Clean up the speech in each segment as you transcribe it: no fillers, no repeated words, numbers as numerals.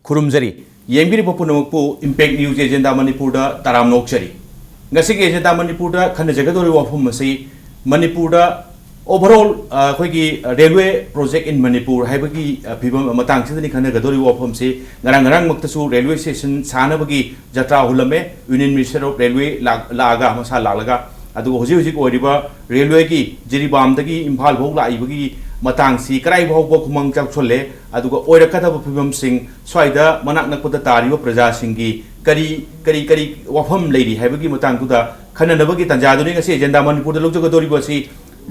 खुरुमजरी येंबिरी पुनमकपु impact news agenda Manipur तराम नोक्चरी ngasi ge एजेंडा मणिपुर खन जगदोरी वाफम मसी मणिपुर ओवरऑल अखोगी रेलवे प्रोजेक्ट इन मणिपुर हाइबगी फिबम मतंग सिदनी खन गदोरी वाफम से ngarang ngarang मक्तसु रेलवे स्टेशन सानबगी जत्रा हुलमे यूनियन मिनिस्टर ऑफ रेलवे लागा मसा लागा अदु होजि होजि ओरिबा रेलवे की जिरिबामदगी इम्फाल भोग लाइबगी मतंगसी कराई भोग खुमंग चौछोले अदुगा ओइरकदब फिबम सिंग स्वाइदा मनाक नकपद तारिबो प्रजा सिंगी करी करी करी वाफम लेरी हाइबगी मतंगुदा खननबगी तंजादुनी ngasi एजेंडा मणिपुर लोकजगदोरिबसी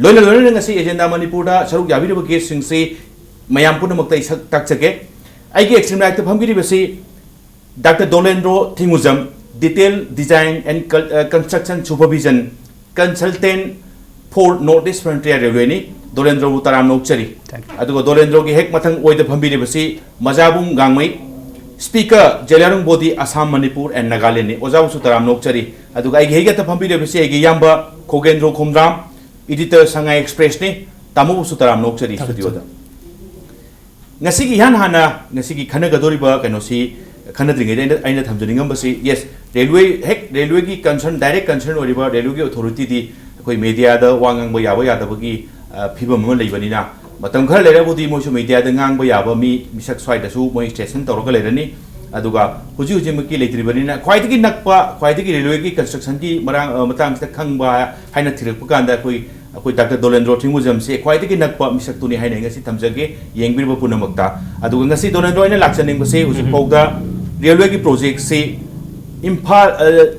लोइना लोइना ngasi एजेंडा मणिपुर सरुक याबिरबो केस सिंगसे मयाम पुनमक्तै ताकचके आइगे एक्सट्रीम राइट फमगिरिबसी doctor Dolendro Thingujam detail design and construction supervision consultant for North East Frontier Railway नि दोलेंद्रो तराम नोक्चरी अदुगो दोलेंद्रो की हेक मथंग ओइद फमबिरिबसी मजाबुंग गांगमै स्पीकर जेलारुंग बोदी असम मणिपुर एंड नागालैंड नि ओजाबुसु तराम नोक्चरी अदुगा आइगे हेगत फमबिरिबसी आइगे याम्बा खोगेंद्रो खोमराम एडिटर संगाई एक्सप्रेस ने तामुबुसु तराम नोक्चरी स्टूडियोदा ngasi gi han hana ngasi gi khana gadoriba kanosi khana dringai aina thamjuningam basi yes railway gi concern direct concern oriba railway gi authority di koi media da wangang ba yaba yada bagi phibam ma leibani na matam khar lera budi mo su media da ngang ba yaba mi misak swai da su moi station tawra lerani aduga huji huji maki leitribani na khwai gi nakpa khwai gi railway gi construction gi marang matang sta khangba haina thirak pakanda koi अखोई doctor Dolendro Thingujam से ख्वाइदगी नकपा मिसक्तुनी हाइने ngasi तमजगे येंगबिरबो पुनमक्ता अदुगा ngasi दोलेंद्रो इन लाक्सनिंगबसे हुजि पौदा रेलवे की प्रोजेक्ट से इम्फाल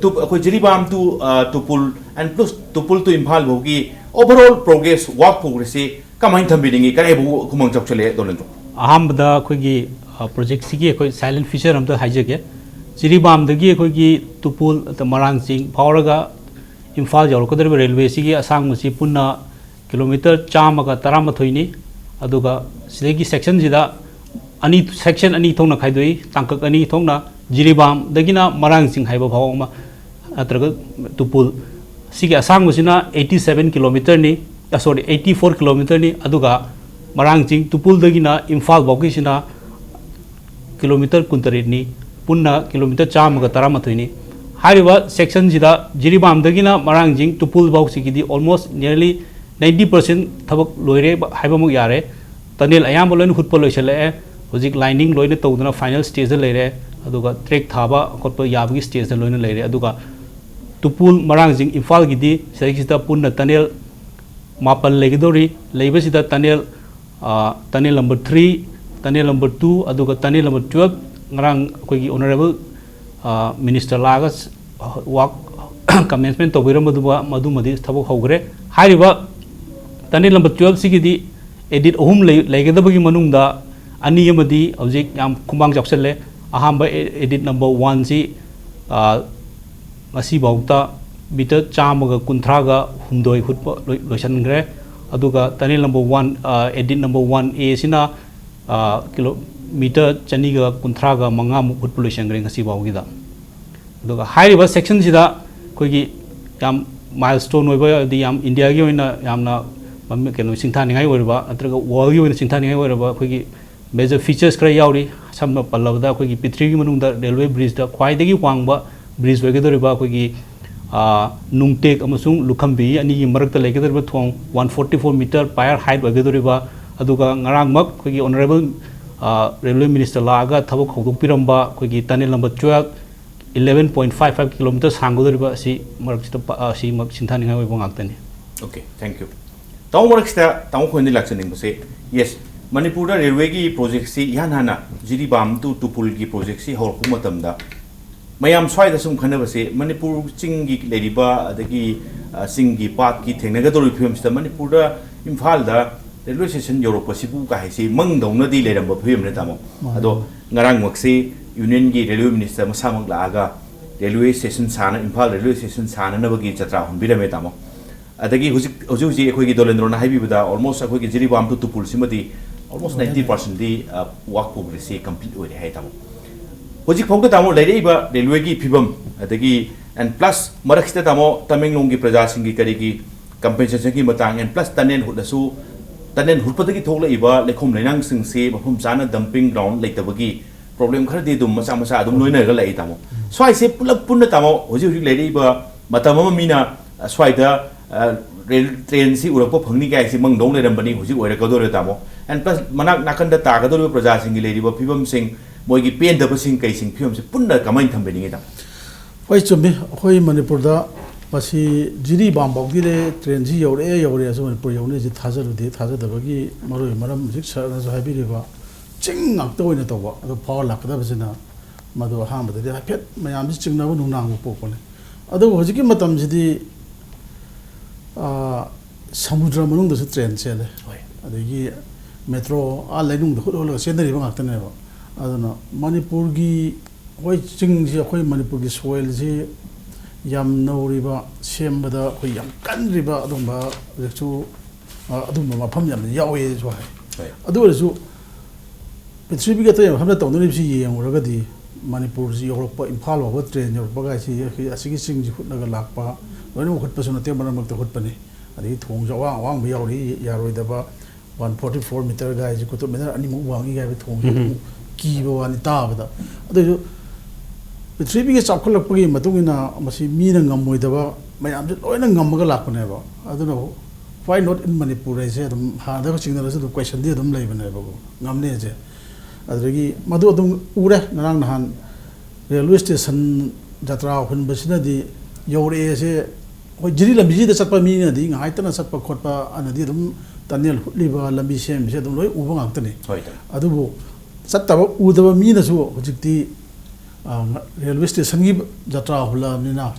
टू अखोई Jiribam to Tupul and plus Tupul to Imphal भोगी ओवरऑल प्रोग्रेस वर्क प्रोग्रेस से कमाइन थंबिदिंगी कराइबो कुमंग चौचले दोलेंद्रो अहमदा अखोई प्रोजेक्ट सिगी अखोई साइलेंट फीचर हम तो हाइजगे जिरिबाम दगी अखोई टुपुल मरांग सिंग फावरगा इम्फाल यौरकदरब रेलवे की असांगमसी पुन्ना किलोमीटर 113 अदुगा सिदेगी सेक्शन जिदा अनि सेक्शन अनि थोंना खाइदोई तांकक अनि थोंना जिरिबाम दगिना मरांग सिंह हाइबा भावमा अत्रग तुपुल सिगी असांगमसिना 87 किलोमीटर नि सॉरी 84 किलोमीटर नि अदुगा मरांग सिंह तुपुल दगिना इम्फाल बाउकिसिना किलोमीटर 19 नि पुन्ना किलोमीटर 113 नि हारिबा सेक्शन जिदा जिरिबामदगिना मरांगजिंग टुपुल बाउसिगिदी ऑलमोस्ट नियरली 90% थबक लोइरे हाइबमुक यारे तनेल अयाम लोइन हुटप लोइसले होजिक लाइनिंग लोइन तौदना फाइनल स्टेज लेरे अदुगा ट्रैक थाबा खटप याबगी स्टेज लोइन लेरे अदुगा टुपुल मरांगजिंग इम्फाल गिदी सेक्सिदा पुन्ना तनेल मापल लेगदोरी लेबसिदा तनेल नंबर 3 तनेल नंबर 2 अदुगा tunnel number 12 ngarang koigi honorable minister लागस वाक कमेंसमेंट तौबिरम मधुमदी थबक हौग्रे हारिबा तनेल नंबर 12 सिगिदी एडिट अहुम लेगदबगी मनुंगदा अनि यमदी हौजिक याम कुमांग जक्सले अहांबा एडिट नंबर 1 सी ngasi bauta मीटर 113 गा हुमदोय हुटप लोइसनग्रे अदुगा tunnel number 1 adit number 1 A सिना किलोमीटर 213 गा मंगा मुकुट पोल्यूशन ग्रे ngasi बाउगिदा अदुगा हाइरिबा सेक्शन जिदा कोगी याम माइलस्टोन होइबा दि याम इंडिया गी होइना यामना केनो सिंथानिङाइ होइबा अत्रगा वर्ल्ड गी होइना सिंथानिङाइ होइबा कोगी मेजर फीचर्स खरा याउरी सम पल्लबदा कोगी पृथ्वी गी मनुंगदा रेलवे ब्रिज दा ख्वाइदगी वांगबा ब्रिज होइगदोरिबा कोगी नुंगटेक अमसुंग लुखंबी अनि गी मरकता लेगदोरिबा थोंग 144 मीटर पायर हाइट होइगदोरिबा अदुगा ngarangmak कोगी ऑनरेबल रेलवे मिनिस्टर लागा थबक हौदोकपिरंबा कोगी तनेल नंबर 12 11.55 किलोमीटर सांगोदरिबा असि मरकसिता असि मक सिंथानिङाइ होइबो गाक्तनि ओके थैंक यू ताउ मरकसिता ताउ खोनि लाक्सनिंगबसे यस मणिपुर रेलवे की प्रोजेक्ट सी यान हाना जिरिबाम टू टुपुल की प्रोजेक्ट सी हौरकु मतमदा मयाम स्वाइदा सुम खनबसे मणिपुर चिंगी लेरिबा अदगी सिंगी पात की थेंगनगदोरि फिल्मसिता मणिपुर इम्फाल दा रेलवे स्टेशन यूरोपसिबु काहेसी मंगदौनदी लेरंबा फिल्म ने तामो अदो ngarang मक्सी यूनियन की रेलवे मिनिस्टर मसामक लागा रेलवे स्टेशन साना इम्फाल रेलवे स्टेशन साना नबगी जत्रा हुनबिरमे तामो अदगी हुजी अखोगी दोलेंद्रोना हाइबिबदा ऑलमोस्ट अखोगी जिरिबाम टू टुपुल सिमदी ऑलमोस्ट 90% दी वर्क प्रोग्रेस से कंप्लीट होरे है तामो हुजी फौदा तामो लेरेबा रेलवे की फिबम अदगी एंड प्लस मरखिता तामो तमिंगलोंग की प्रजा सिंगी करीगी कंपेंसेशन की मतंग एंड प्लस तनेन हुदसु तनेन हुरपदगी थोकलाइबा लेखोम लेनांग सिंगसे मफम जाना डंपिंग ग्राउंड लेतबगी प्रॉब्लम खरदी दुम मचा मचा दुम लोइना ग लाई तामो स्वाइ से पुलप पुन्न तामो होजि होजि लेरि ब मतम मीना स्वाइदा रेल ट्रेन सी उरप फंगनी गाय सी मंग दong लेरंबनी होजि ओइरा गदोरे तामो एंड प्लस मनाक नाकंदा तागदोरे प्रजा सिंग लेरि ब फिबम सिंग मोइगी पेन दब सिंग कै सिंग फिबम से पुन्न कमाइन थंबेनिगे ता होय चुम्बे होय मणिपुर दा मसी जिरी बामबौगी ले ट्रेन जी यौरे असो मणिपुर यौने जी थाजरुदे थाजदबगी मरोय मरम जिक सरना हाइबिरिबा चिंग ngakta oina tawba ado power lakda basina madu ha madadi hafet mayam ji chingna bu nunang bu pokone ado hojiki matam jidi samudra manung da su train chele adagi metro a lainung da holo senari ba ngakta ne ba adona manipur gi hoi ching ji hoi manipur gi soil ji yam nauriba sembada hoi yam kanriba adumba rekchu adumba mafam yam yawe so hai adu resu पृथ्वी के तय हमने तौन निबसी येंगरगदी मणिपुर जी योरप इम्फाल होब train Europe गासी असिगी सिंग जी हुटनगा लाकपा लोइनो हुटपसु नते मनमक त हुटपनी अदि थोंग जवा वांग बियावरी यारोइदबा 144 metre गाय जी कुतो मेना अनिमु वांगी गाय थोंग कीबो वानी ताबदा अदु पृथ्वी के चाखलपगी मतुगिना मसी मीना ngमोइदबा मयाम जे लोइना ngमगा लाकपनेबा अदुनो why not in Manipur I said ha da chingna rasu question di dum lai bane ba ngamne je adregi madu dum ure narang nahan railway station jatra hun basina di yore se hoi jiri lambi ji da satpa mi na di ngai tana satpa khotpa anadi dum tunnel liba lambi sem se dum loi uba ngak tane adu bo sattaba udaba mi na su hojikti railway station gi jatra hula ni na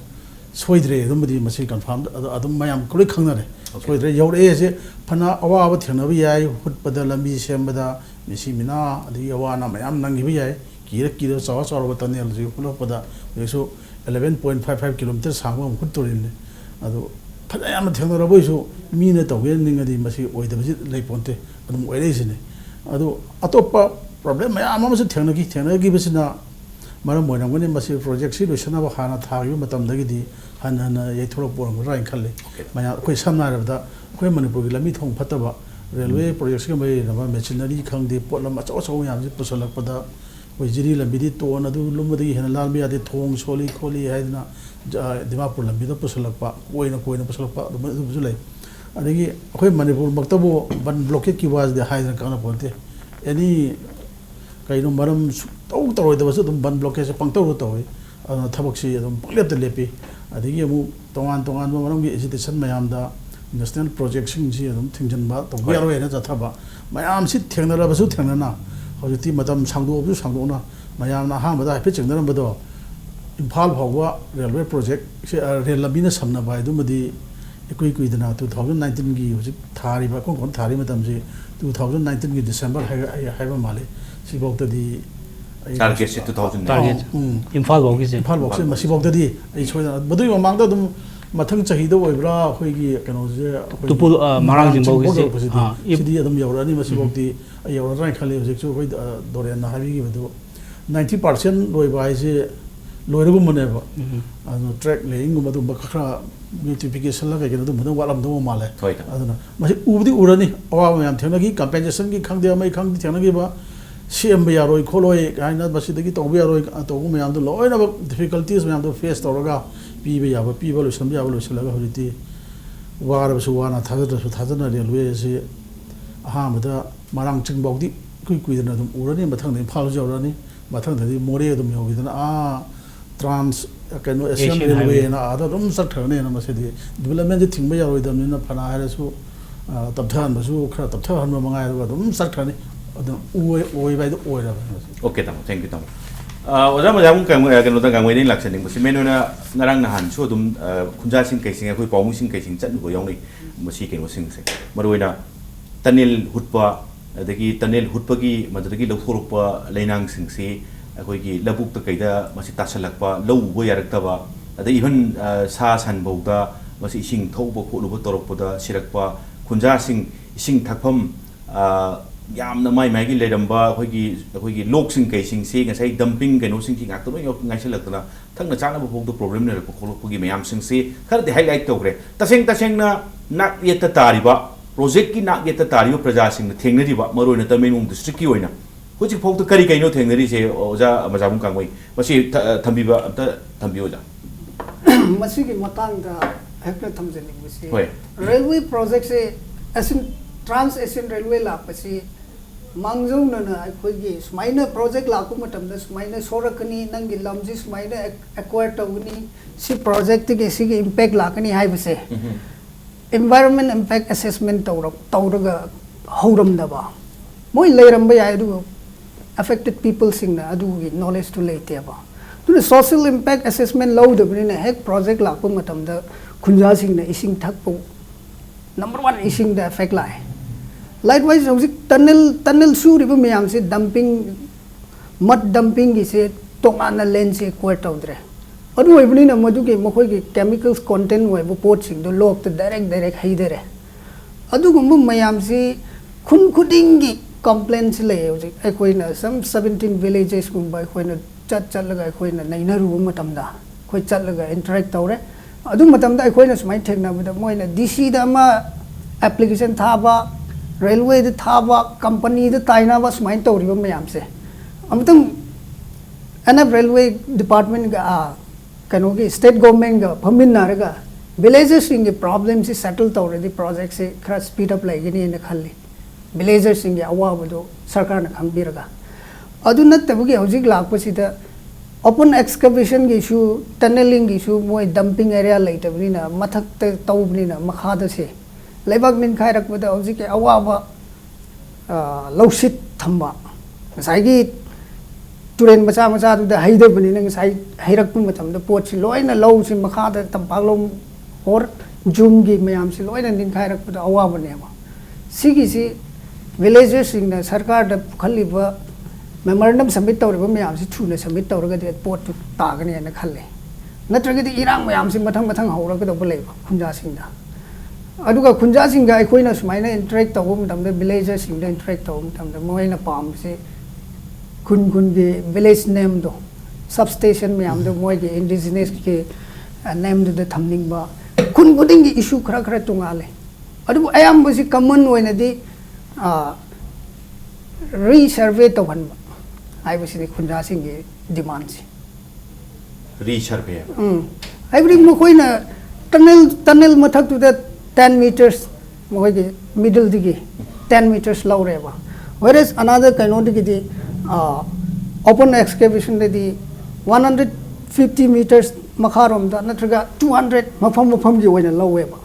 soidre dum di masi confirm adum mayam koi khangna re soidre yore se phana awa thena bi yai hutpada lambi sembada misi mina adi awana mayam nangi bi yai kira sawa sawa tunnel ji pulo pada so 11.55 km sangwa huttorin adu phana yam thena ra boisu mina to wen ningadi masi oida bi lei ponte adum oire sine adu atopa problem mayam ma su thena gi bisina maram moinam gane masi project si loisana ba hana thagi matam dagi di hana ye thoro porang ra in khalle maya koi samna rabda koi manipur gi lami thong phataba railway project ga mai na machinery khangdi potlam acho acho yam ji pusalak pada koi jiri lambi di to na du lumadi hena lalmi ade thong soli kholi haidna dimapur lambi da pusalak pa koina pusalak pa du bu lai adigi koi manipur maktabo ban blockade ki was de haidna kana ponte any kaino maram tau da wasu dum ban blockade se pangtau ro tawi thabak si dum panglep te lepi adigi mu tongan maram gi agitation mayam da national project sing ji dum thingjan ba to biaro ena jathaba mayam si thengna ra basu thengna na hojiti matam sangdo na mayam na ha ma da pe chingna ram bado imphal bhawa railway project se rail labina samna ba dum di ekui dana 2019 gi hojik thari ba kon thari matam ji 2019 gi december hai ba male si bokta di target se 2000 target imphal bawgi se masi bokta di ai choida badu mamang da dum mathang chahi da oibra khoi gi kano je tupul marang jing bawgi se sidi adum yaurani masi bokti yaura rai khale hojik chu khoi dorian na habi gi badu 90% loiba ai se loiragu mane ba anu track laying gum adu bakha notification la ga dum dum walam dum male aduna masi ubdi urani awa yam thena gi compensation gi khangde mai khangdi thena gi ba CM yaroi kholoi kaina basidagi tobi yaroi to gu mayam do loina ba difficulties mayam do face toraga pibe yaba piba lo selaga horiti wara su wana thadana railway se aha mada marang chingbogdi kui dana dum urani mathang ne phal jawrani mathang thadi more dum yogidana trans kano asian railway na ada dum sathane na masidi development ji thingba yaroi dam na phana harasu tabthan basu khara tabthan ma mangai dum sathane oi bai oi ra okay tamo thank you tamo oja ma jam kan kan ta kan wein laksan ning meno na narang na han chu dum khunja sing kai sing khoi pawmu sing kai sing chat go yong ni masi ken sing se maroina tunnel hutpa adagi tunnel hutpa gi madagi lokthorpa leinang sing se khoi gi labuk ta kai da masi tasalakpa lo go yarak ta ba ada even sa san bauda masi sing thauba kholu ba torok da sirakpa khunja sing thakpham yamna mai gi leramba khoi gi lok sing kai sing se ngasai dumping keno sing ki ngak to yo ngai se lakna thangna chana ba phok to problem ne ko kholo gi mayam sing se khar de highlight to gre taseng na nak yeta tariba project ki nak yeta tariba praja sing na thengna riba maroi na tamengum district ki oina हुजिक फोक तो करी कइनो थेंगनरी से ओजा मजामुम कांगोई मसी थंबीबा अमता थंबियोजा मसीगी मतांगदा hectare थमजनिबुसी होय railway project से Asian trans Asian railway लापसी मांगजौना अखोगी सुमाइना प्रोजेक्ट लाकु मतमदा सुमाइना सोरकनी नंगी लमजी सुमाइना एक्वायर तौगनी सी प्रोजेक्ट के सिगी इंपैक्ट लाकनी हाइबसे environment impact assessment तौरगा हौरमदबा मोय लेरंबा याय दु affected people singna adugi knowledge to leiteba tuna social impact assessment lawdabnina hek project lakpa matamda khunja singna ising thakpo number 1 ising da effect lai likewise hojik tunnel suriba miyam se dumping mud dumping gi se tongana lens se acquire tawdre adu oibnina madugi mokhoi gi chemicals content oibo pot sing do lok ta direct haidere adugumba mayam se khun khudingi complaints le hojik akoina some 17 villages gumba akoina chat laga akoina nainaru matamda khoi chat laga interact tawre adu matamda akoina sumai thekna bada moina dc da ma application thaba railway da thaba company da taina ba sumai tawriba mayam se amatam ana railway department ga kanogi state government ga phaminaraga villages sing problems is settled already project se khara speed up lagini na khalli villages sing awabado sarkar na khambiraga adu nattabugi hojik lakpasida open excavation gi issue tunneling gi issue moi dumping area laitabni na mathak ta tawbni na makhada se leibak nin khairak bada hojik awaba lowsit thamba saigi turen macha macha du da haide bani nang sai hairak pu matam da pot si loina low si makha da tampak lom or jum gi mayam si loina nin khairak pu da awa bani ma sigi si villages sing na sarkar da khalli ba memorandum submit tawre ba mayam si thuna submit tawre ga de pot tu ta ga ne na khalle natraga di irang mayam si mathang haura ga da ba leba khunja sing da aduga khunja sing ga akoina sumaina interact tawum tam da villages sing da interact tawum tam da moina pam si kun ge village name do substation me am do moi ge indigenous ke name do the thamning ba kun gi issue khara tungale adu ayam busi common oina di resurvey to ban ai busi ni khunja sing ge demand si resurvey every mo koina tunnel mathak to the 10 meters moi ge middle digi 10 meters low re ba whereas another kind of di open excavation the 150 meters makharom da natraga 200 mafam gi oina lowe ba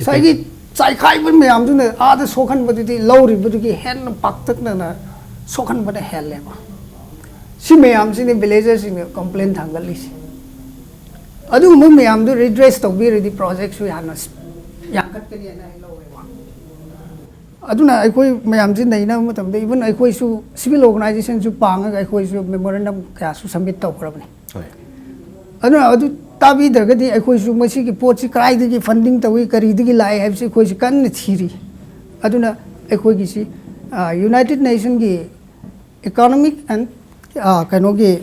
sai gi sai khai ban mayam du na ada sokhan badi di lowri badi gi hen paktak na sokhan bada helle ba si mayam si ni villagers ni complaint thangali si adu mo mayam du redress to bi the project su yana yakat ke ni na lowe ba aduna aikoi mayam ji nei na matam de even aikoi su civil organization su panga aikoi su memorandum kya su submit taw krabni hoy aduna adu tabi dargadi aikoi su masi ki pot si krai de funding tawi kari de lai have si koi si kan thiri aduna aikoi gi si united nation gi economic and kanogi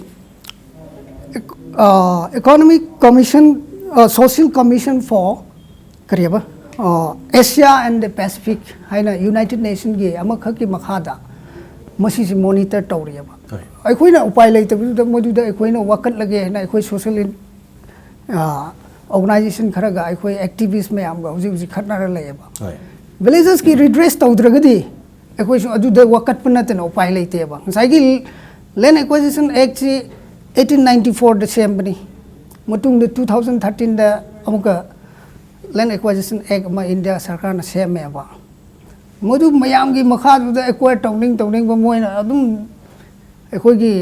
economic commission social commission for kariba Asia and the Pacific haina United Nations ge amakhaki makhada masi si monitor tawriya ba aikoina upai leitabu da modu da aikoina wakat lage na aikoi social organization khara ga aikoi activists me am ga uji khatna la ba villages ki redress tawdragadi aikoi su adu da wakat panatena upai leite ba sai gi land acquisition act 1894 da sembani matung da 2013 da amuka land acquisition act ma India sarkar na seme ba modu mayam gi makha du acquire towning ba moina adum ekoi gi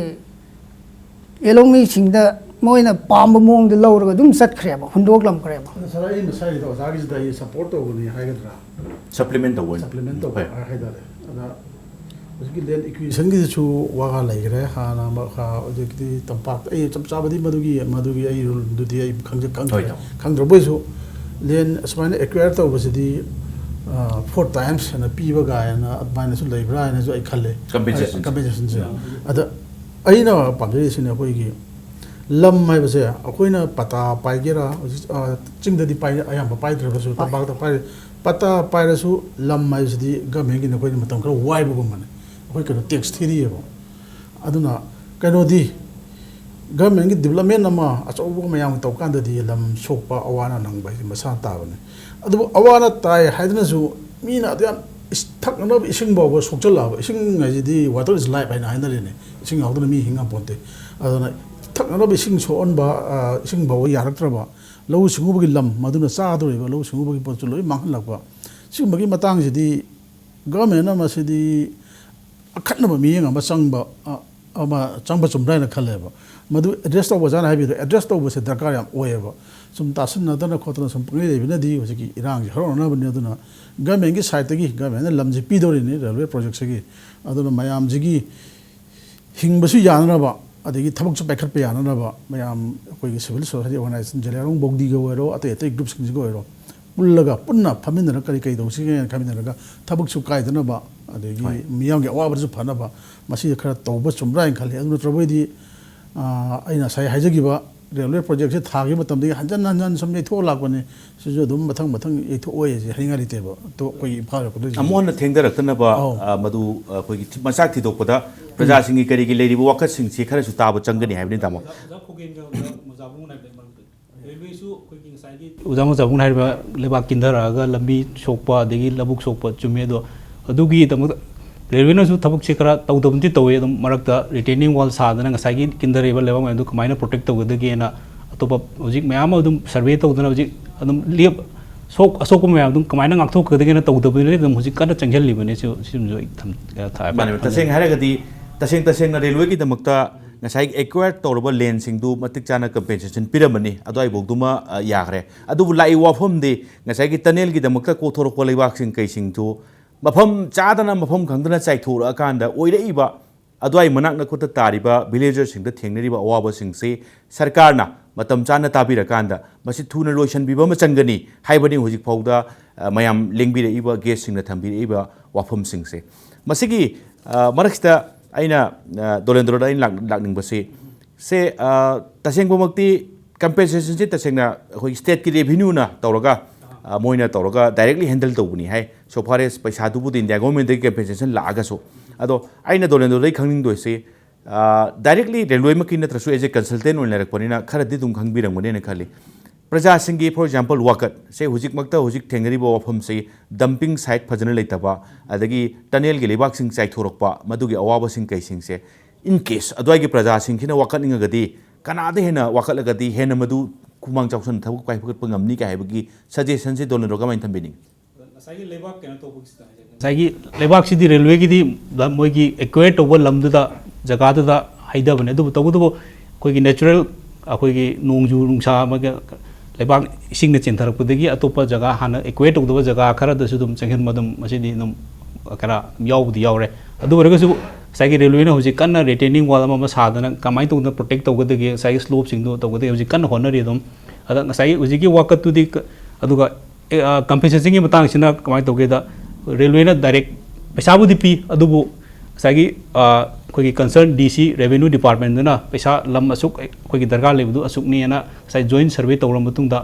elomi sing da moina pam mong de lawr ga dum sat khre ba hundok lam khre ba sarai na sai do zagi da support to ni haigadra supplement to supplement to haidare ada उसकी land acquisition की जो वागा लग रहा है खाना मखा जो कि तंपाक ए चमचाबदी मधुगी ए रूल दुदी ए खंग द्रबो land asmane acquire to basidi 4 times na piba ga na admine su leibra na jo ai khalle compensation se ada aina population ko gi lam mai base akoina pata pai gera chingda di pai ayam pai dra basu ta bag ta pai pata pai rasu lam mai sidi government gi na ko matam kra wai bu man ko tax theory aduna kanodi government ki development nama achobo mayam to kan di lam sokpa awana nang bai masa ta bane adu awana tai haidna su mina adu thak na ising ba sokchal la ising ngai di water is life bai na ina ne ising awduna mi hinga ponte aduna thak na ising so on ba ising ba yarak tra ba lo singu gi lam maduna sa do ba lo singu gi pot loi mang lak ba sing bagi matang ji di government na ma si di akhatna ba mi nga ma sang ba ama chang ba chum dai na khale ba madu address to wajana habi do address to se darkar yam oye ba sum tasun na dana khotna sum pngi de bina di hosi ki irang haro na bani aduna government ki side gi government lam ji pi do ni railway project se gi aduna mayam ji gi hing ba su yana ba adigi thabak chu paikhat pe yana na ba mayam koi gi civil society organization jelarong bogdi go ero ate ate groups gi go ero pullaga punna phamin na kari kai do si ge khamin na thabak chu kai dana ba adigi miyam ge awa ba chu phana ba masi khara to ba chum ra khali aduna troboi di aina sai haijagi ba railway project se thagi matam di hanjan hanjan som nei tho lak bane su dum mathang mathang ei tho oye je hainga ri te ba to koi phar ko do amon na thengdar tana ba madu koi gi masak thi dok pada praja singi kari gi leiri wakat sing si khara su ta ba changani haibni tamo ujamu jabung hai ba leba kindara ga lambi sokpa degi labuk sokpa chume do adugi tamu railway na su thabuk che kara tawdabunti tawe dum marakta retaining wall sadana ngasai gi kindare ba leba ma du kamaina protect tawgade na atopa hojik mayam adum survey tawdana hojik adum liep sok asok mayam dum kamaina ngakthok kade na tawdabuni dum hojik kana changhel libane su sim jo tham tha mane taseng haragadi taseng na railway ki damakta ngasai acquire tawraba lane sing du matik chana compensation piramani adai bogduma yagre adu lai wafam de ngasai gi tunnel gi damakta ko thorok ko leibak sing kai sing tu mafam chadana mafam khangdana chai thura kanda oiraiba adwai manak na khota tariba villager sing da thengnariba awaba sing se sarkar na matam chana tabira kanda masi thuna lotion biba ma changani haibani hojik phauda mayam lengbira iba gas sing na thambira iba wafam sing se masigi maraksta aina dolendro da in lakning base se tasengbo makti compensation se tasengna khoi state ki revenue na tawraga moina tawraga directly handle tawbuni hai so far as paisa du bud india government de compensation la aga so ado aina dolendro dai khangning do se directly railway makin na trasu as a consultant on larak panina khara di dum khangbirang mane ne khali praja singi for example wakat se hujik makta hujik thengari bo wafam se dumping site phajana leitaba adagi tunnel gi lebak sing chai thorokpa madugi awaba sing kai sing se in case adwai gi praja sing khina wakat ninga gadi kana de hena wakat lagadi hena madu kumang chausan thabuk pai phakat pangamni ka haibagi suggestion se dolin roga main thambini sagi lebak kena to bukista sagi lebak sidi railway gi di moi gi acquire to lamdu da jaga da haida bane du to koi gi natural akoi gi nongju nungsa ma lebak ising na chentharapadagi atopa jaga hana equate tawdaba jaga khara da sudum changhen madum masidi num kara yaudi yaure adu waraga su sagi railway na hoji kanna retaining wall ma sadana kamai tawda protect tawgadagi sagi slope sing do tawgadagi hoji kanna honari dum ada sagi hoji gi wakat tu di aduga compensation gi matang sina kamai tawgeda railway na direct paisa bu dipi adubu sagi koi concern DC revenue department na paisa lam asuk koi dargar lebu asuk ni na sai joint survey tawram matung da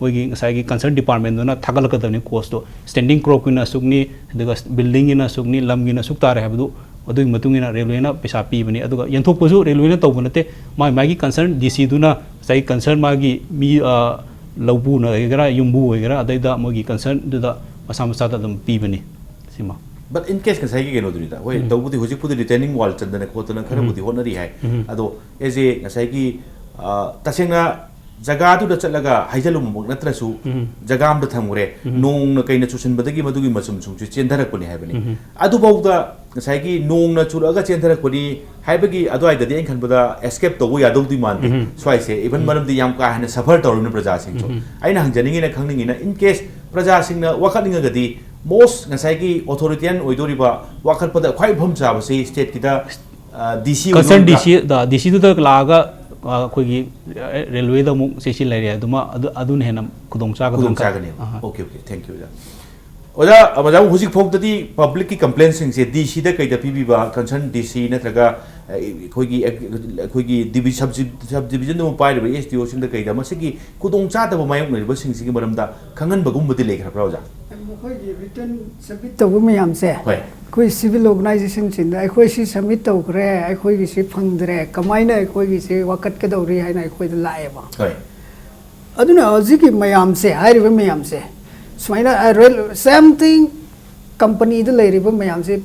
koi sai concern department na thagal ka dani cost to standing crop na asuk ni daga building ina asuk ni lam gi na asuk tare habu adu matung ina railway na paisa pi bani aduga yanthok posu railway na tawbunate mai gi concern DC du na sai concern ma gi mi laubu na gara yumbu gara adaida mo gi concern du da masa masa da dum pi bani sima but in case kasai gi no dunita hoi tawbudi hojik pudi retaining wall chandana khotana khara budi honari hai ado eje kasai gi tasengna jaga tu da chalaga haijalum mok natrasu jaga am da thamure nong na kaina chusin badagi madugi masum chung chu chendharak puni haibani adu bauda kasai gi nong na churaga chendharak puni haibagi adu ai da de khan bada escape to ya dau di man swai se even manam di yam ka hana suffer tawrun praja sing chu aina hangjaningi na khangningi na in case praja sing na wakhaninga gadi most ngasai gi authoritarian oidoriba wakal pada khwai phom cha basi state kita DC concern DC du da laga khoi gi railway da mu sesi lai re duma adu ne na kudong cha gani okay thank you oda amajang hujik phok tadi public ki complaints sing se DC da kai da pb ba concern DC natraga khoi gi division no pai re STO sing da kai da masigi kudong cha da ba mayok ne ba sing sigi maram da khangan bagum budi le khra prawja khoi gi written submit tawbu mayam se कोई civil organisation Chinda कोई सी submit तौरे कोई की सी फंगदरे कमाइना कोई की सी वकत के दौरी है ना कोई लाएबा होय अदुना हजी की मयाम से हाइरिबे मयाम से सुमाइना रेल सेम थिंग कंपनी द लेरिबे मयाम से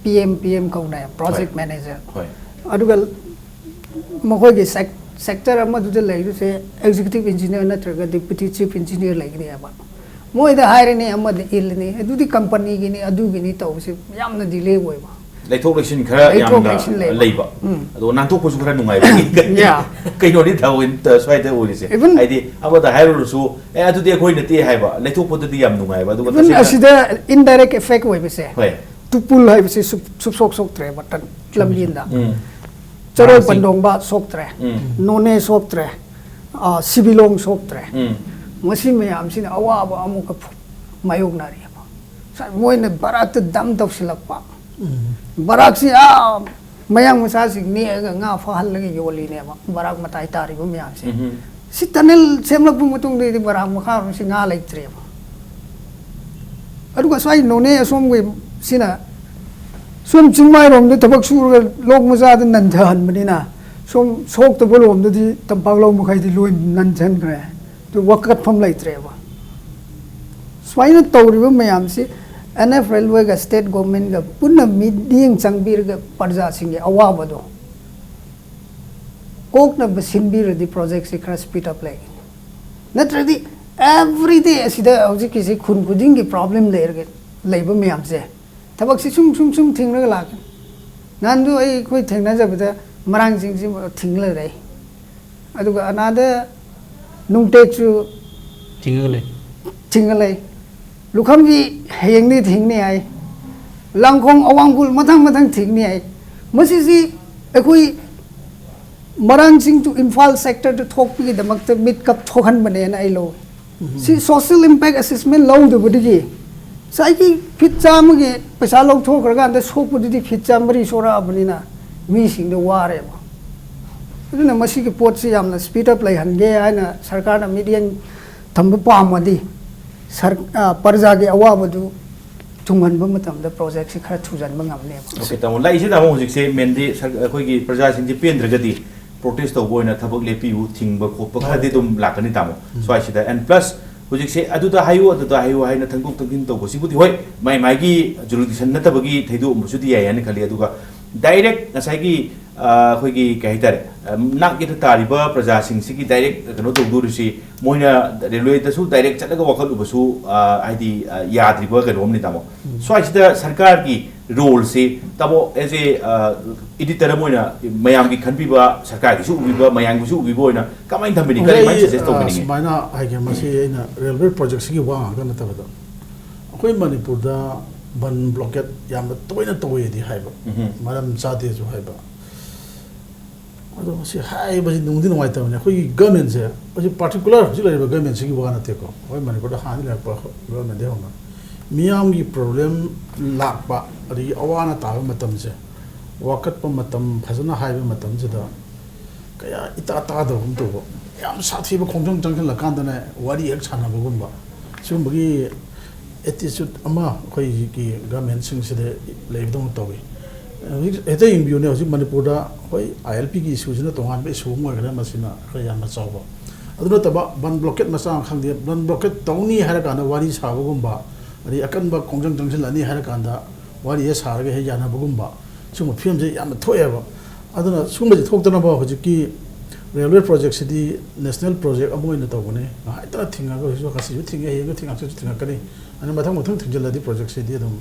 पीएम कौना प्रोजेक्ट मैनेजर होय अदुगा मखोय की सेक्टर अमा दुदे लेरिसे एग्जीक्यूटिव इंजीनियर नत्रगा डिप्यूटी चीफ इंजीनियर लेगनी है मोइदा हाइरने अमद इलनी अदुदी कंपनी गिनी अदुगिनी तौसे यामना डिले ओइबा लेथोक लेक्शन खरा यामना लेबा अदो नांथोक पुसु खरा नुंगाइ बगी कइनोदि थाविन स्वाइदा ओरिसे आइदि अबदा हाइरोसु ए अदुदि अखोइ नति हाइबा लेथोक पददि याम नुंगाइबा अदुगा तसे असिदा इनडायरेक्ट इफेक्ट ओइबसे होय तुपुल हाइबसे सुप सोक त्रे बटन लमलिनदा चरो पंडोंबा सोक त्रे नोने सोक त्रे सिबिलोंग सोक त्रे मसी मैम से अवाब अमुक मायोगनारी मोइने बराक दम तौसिलक्पा बराक से मयांग मसा नेगा nga फहलगे योलीने बराक मताई तारिबो मैम से टनल सेमलकपु मतुंगदि बराक मखा से nga लेत्रेबा अदुगा स्वाई नोने असोमगे सिना सोम चिंगमाई रोमदे थबक सुरगा लोक मजाद नंधन बनिना सोम सोक तो बोलोमदि तंपागलो मखाइदि लोइ नंधन ग्रे तो वक्त फम लेत्रेबा स्वाइन तौरिबा मयाम से एनएफ रेलवे का स्टेट गवर्नमेंट का पुनः मीडिंग चंगबीर का प्रजा सिंह अवाबदो कोकना बसिनबीर दी प्रोजेक्ट से खरा स्पीड अप लेगी नत्रदि एवरी डे असिदा हौजिक किसी खुन खुदिंग की प्रॉब्लम लेबा मयाम से थबक से सुम थिंगरगा लाक नानदु आई कोई थेंगना जबदा मरांग सिंह से थिंगला रे अदुगा अनादा नुंगटेचु थिंगले लुखम भी हेंगनी थिंगनी आई लंगखोंग अवांगुल मथंग थिंगनी आई मसिसी अखोई मरांग सिंह टू इम्फाल सेक्टर टू थोकपी की दमकते मिड कप थोखन बने ना आई लो सी सोशल इम्पैक्ट असेसमेंट लो दबुदि साइकी फिट चामगे पैसा लो थोखरगा अंदर सोपुदि fit Chamari Zorah अबनिना me Singh the वारे अदुना मसी के पोट से यामना स्पीड अप लेहनगे आइना सरकार ना मीडियम थंब पामदि सर प्रजा के अवाबदु थुंगनब मतमद प्रोजेक्ट से खरा थुजनब ngamne ओके तमो लाइसे तमो हुजिक से मेनदि अखोइगी प्रजा सिंग पेंद्रगदि प्रोटेस्ट तौब ओइना थबक लेपिउ थिंगब खोप खदि दुम लाकनि तामो स्वाइसिदा एंड प्लस हुजिक से अदुदा हायु हाइना थंगुक तंगिन तौबसिबुदि होय माइगी जुरिडिक्शन नतबगी थैदु मुसुदि यायन खलि अदुगा डायरेक्ट नसाइगी अखोइगी कहितारे नाक गित तारिबा प्रजा सिंग सिगी डायरेक्ट कनो तौदुरिसि मोइना रेलवे तसु डायरेक्ट चलगा वखल उबसु आइदि याद्रिबा कनोमनि तामो स्वाइसिदा सरकार की रोल से तबो एज ए एडिटर मोइना मयाम की खनबिबा सरकार की सु उबिबा मयाम की सु उबिबो ओइना कमाइन थमिनि करै माइ सजेस्ट तौबनि माइना हाइगे मसी एना रेलवे प्रोजेक्ट सिगी वा गन तबदा अखोइ मणिपुर दा बन ब्लॉकेट याम तोइना तोयदि हाइबा मरम चादे जो हाइबा अदो मसी हाइबा नुंदि नुवाइ तबने अखोइ गवर्नमेंट से अजि पर्टिकुलर हजि लैबा गवर्नमेंट सिगी वा नतेको अखोइ मणिपुर दा हानि लापा गवर्नमेंट दे होना मियाम की प्रॉब्लम लापा अदि अवाना ताबा मतम से वाकत मतम फजना हाइबा मतम से दा कया इता तादो हम तो याम साथीबा खोंजंग जंगल लकांदने वारी एक छानाबगुंबा सुमबगी एटीट्यूड अमा अखोइ की गवर्नमेंट सिंग से लेबदों तोबी एते इंबियोने हजि मणिपुर दा होय आईएलपी की इशू सिना तोंगान बे इशू मोगरे मसिना खय याम चावबा अदुना तबा बन ब्लॉकेट मसा खंगदे बन ब्लॉकेट तौनी हर काना वारी साबगुंबा अदि अकनबा खोंजंग जंगल अनि हर कांदा वारी ए सारगे हे यानाबगुंबा सुम फिल्म जे याम थोयबा अदुना सुम जे थोक्तना बा हजि की रेलवे प्रोजेक्ट सिदी नेशनल प्रोजेक्ट अमोइना तौबने हाइतरा थिंगागो हिजो कासिजु थिंगे हेगो थिंगासु थिंगाकनी अनि मथंग थिंजलदि प्रोजेक्ट सिदी दम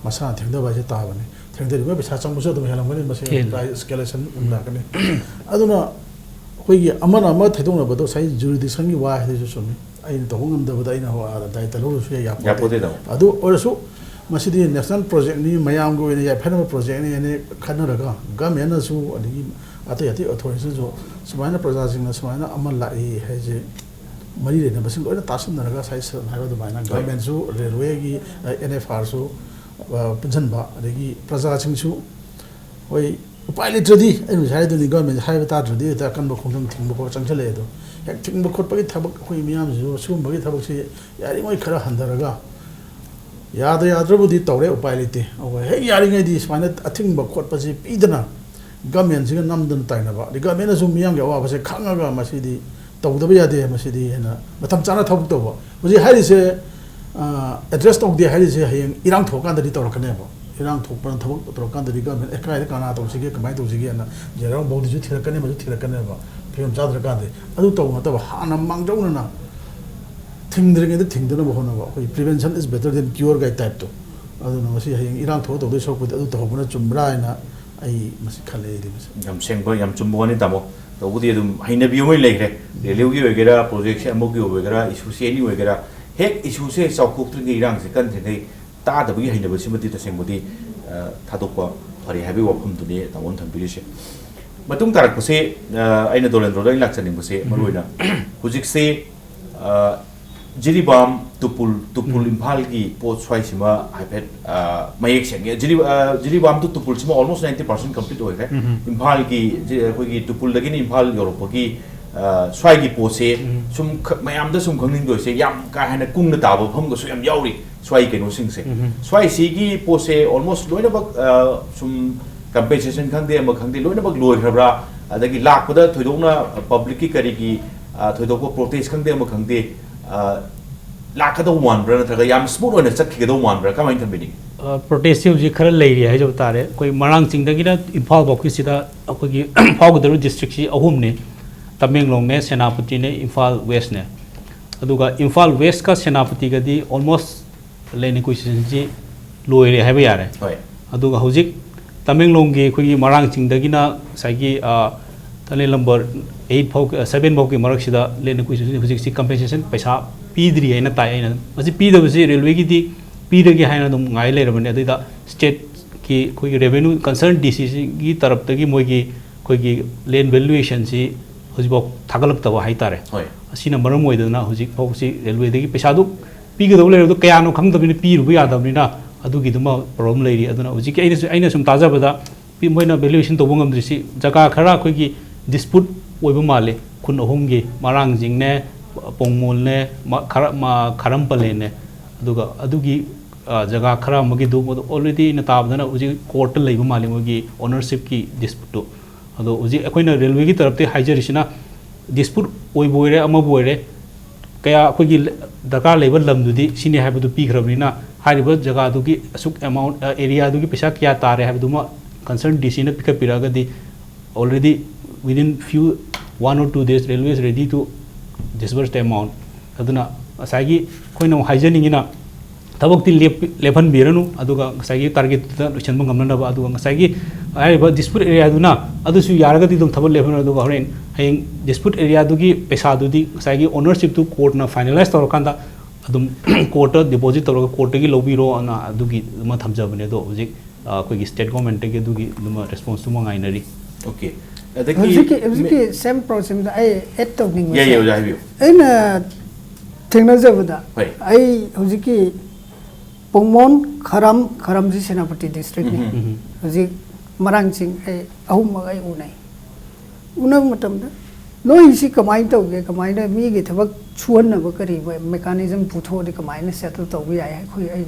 मसा थिंगदबा जे ताबने थिंगदरिबा बिसा चंगबुसु दम हेलमगनि मसे प्राइस एस्केलेशन लाकनी अदुना अखोइगी अमन अमा थैदोंनबदो साइ जुरिडिक्शन की वा हेदि सुमी आइन तोंगमदबदा आइन हो दायित्व लौसु यापोते अदु ओरसु मसिदी नेशनल प्रोजेक्ट नि मयाम गो ने याफेनम प्रोजेक्ट ने खनरगा गवर्नमेंट नसु अदि अतै अथॉरिटी जो सुमाइना प्रजा सिंह सुमाइना अमन लाई है जे मरी लेना बसिंग लोइना तासनरगा साइ सन हाइबा दुमाइना गवर्नमेंट सु रेलवे की एनएफआर सु पुजनबा अदि प्रजा सिंह सु होय उपाय लेत्रदि अनु साइदुनि गवर्नमेंट हाइबा ताद्रदि ता कनबो खोंजम थिंबो चंगचले दो हेक थिंबो खोटपगि थबक खोइ मियाम जो सुमबगि थबक से यारि मोइ खरा हंदरगा याद याद्रबुदी तौरे उपाय लेते हे यारिङैदि सुमाइना अथिंग खोटपसे पीदना गभर्नमेंट सिंह नमदन ताइनबा गभर्नमेंट असु मियाम के अवाबसे खांगागा मसिदि तौदबा यादे मसिदि हेना मतम चाना थबक तौबा हुजि हारिसे एड्रेस तौदे हारिसे हयें इरांग थोकांददि तौरकनेबा इरांग थोकपन थबक तौरकांददि गभर्नमेंट एकाय काना तौसिगे कमाय तौसिगे ना जेराव बौदिजु थिरकने मजु थिरकनेबा फियम चाद्रकांदे अदु तौनतबा हाना मांगजौनना थिंगद्रिङैदि थिंदनबा होनबा अखोइ prevention is better than cure गाइ टाइप तो अदुना मसि हयें इरांग थो तौदे सोकपदि अदु तौबना चुमब्रा हैना आई मसि खले दि मसि यम सेंगबो यम चुम्बोनी तामो तौबुदी अदुम हाइनबी ओइ लेग्रे रेलवेगी ओइगेरा प्रोजेक्ट से अमोगी ओइगेरा इशू से एनी ओइगेरा हेक इशू से चौकोक्ट्रिङै इरांग से कन्थ्रिङै तादबगी हाइनबसिमदि तसेंगबुदी थादोकपा फरि हाबि वफमदुनि तामोन थम्बिरिसे मतुंग तारकपसे आइना दोलेन्द्रोदा लाक्चनिंगबसे मरुइना हुजिकसे जिरीबाम तुपुल इम्फाल की पोट स्वाइसिमा हाइफेट मयेक सेंगे जिरीबाम तुपुल सिमा ऑलमोस्ट 90% कंप्लीट हो गए इम्फाल की कोई तुपुल लगी इम्फाल यूरोप की स्वाइ की पोट से सुम मयाम द सुम खंगनिंग दो से याम का है ना कुंग न ताबो फम को सुयम याउरी स्वाइ के नो सिंग से स्वाइ सी की पोट से ऑलमोस्ट लोइना बक सुम कंपेंसेशन खंगदे अम खंगदे लोइना बक लोइ खबरा अदगी लाखपदा थोइदोना पब्लिक की करी की थोइदोको प्रोटेस्ट खंगदे अम खंगदे लाखदो मानब्रा नत्रगा याम स्मूथ ओइना चखिगदो मानब्रा कमाइन थम्बिनी प्रोटेस्ट से खर लेरी है जो तारे कोई मरांग चिंगदगिना इम्फाल बॉक्स सिदा अखोगी फाउगदरु डिस्ट्रिक्ट सी अहुम ने तमेंगलोंग ने सेनापति ने इम्फाल वेस्ट ने अदुगा इम्फाल वेस्ट का सेनापति गदी ऑलमोस्ट लेनी क्वेश्चन जी लोइरे है यारे होय अदुगा हुजिक तमेंगलोंग गे कोई मरांग चिंगदगिना साइगी तले नंबर 8 फाउ 7 फाउ के मरक सिदा लेनी क्वेश्चन हुजिक सी कंपेंसेशन पैसा पीद्री है ना ताई है मसी पीदबसी रेलवे की दी पीरगे है ना तुम गाय ले रबने अदुदा स्टेट की कोई रेवेन्यू कंसर्न डीसी की तरफ तक मोगी कोई लैंड वैल्यूएशन से हुजिबो थागलक्तबा हाइतारे होय असिना मरम ओइदना हुजिक फाउसी रेलवे दगी पैसादु पीगदौ लेरदो कयानो खंगदबिनि पीरुबु यादबनिना अदुगिदुमा प्रॉब्लम लेरी अदुना हुजिक आइना सुम ताजाबदा मोइना वैल्यूएशन तोबो ngamdrisi जगह खरा कोई डिस्प्यूट ओइबो माले खुन अहुमगी मरांग जिंगने पोंगमोल ने खरम पले ने अदुगी जगह खरा मगी दो ऑलरेडी इन ताबदना उजी कोर्ट लेबो माले मगी ओनरशिप की डिस्प्यूट अदो उजी अखोइना रेलवे की तरफ ते हाइजरिसिना डिस्प्यूट ओइबोइरे अमबोइरे कया अखोगी दरकार लेबो लमदुदी सिने हाबदु पीखरबनिना हारिबो जगह दुगी असुक अमाउंट एरिया दुगी पैसा क्या तारे हाबदुमा कंसर्न डीसी ने पिकअप पिरागदी already within few 1 or 2 days railway is ready to disburse the amount aduna asagi koina haijaningina thabakti lepan biranu aduga asagi target ta chenbang gamna ba aduga asagi ai dispute area aduna adusu yaragadi dum thabal lepan aduga horen hayeng dispute area dugi pesa dudi asagi ownership to court na finalize torokanda adum court deposit toroga court gi lobiro ana adugi ma thamjabane do hojik koi state government ge dugi duma response to mangainari okay हजिकी same process आई एड तौनिंग या या जाहिबो ऐना थेंगनाजबदा आई हजिकी पोंगमोन खरम जी सेनापति district ने हजिक मरांगसिंग आई अहुम आई उनाई उना मतमदा लोई सी कमाई तौगे कमाई मी गे थबक छुअनब करी मेकानिज्म पुथोदि कमाई सेटल तौबी आय खोई आई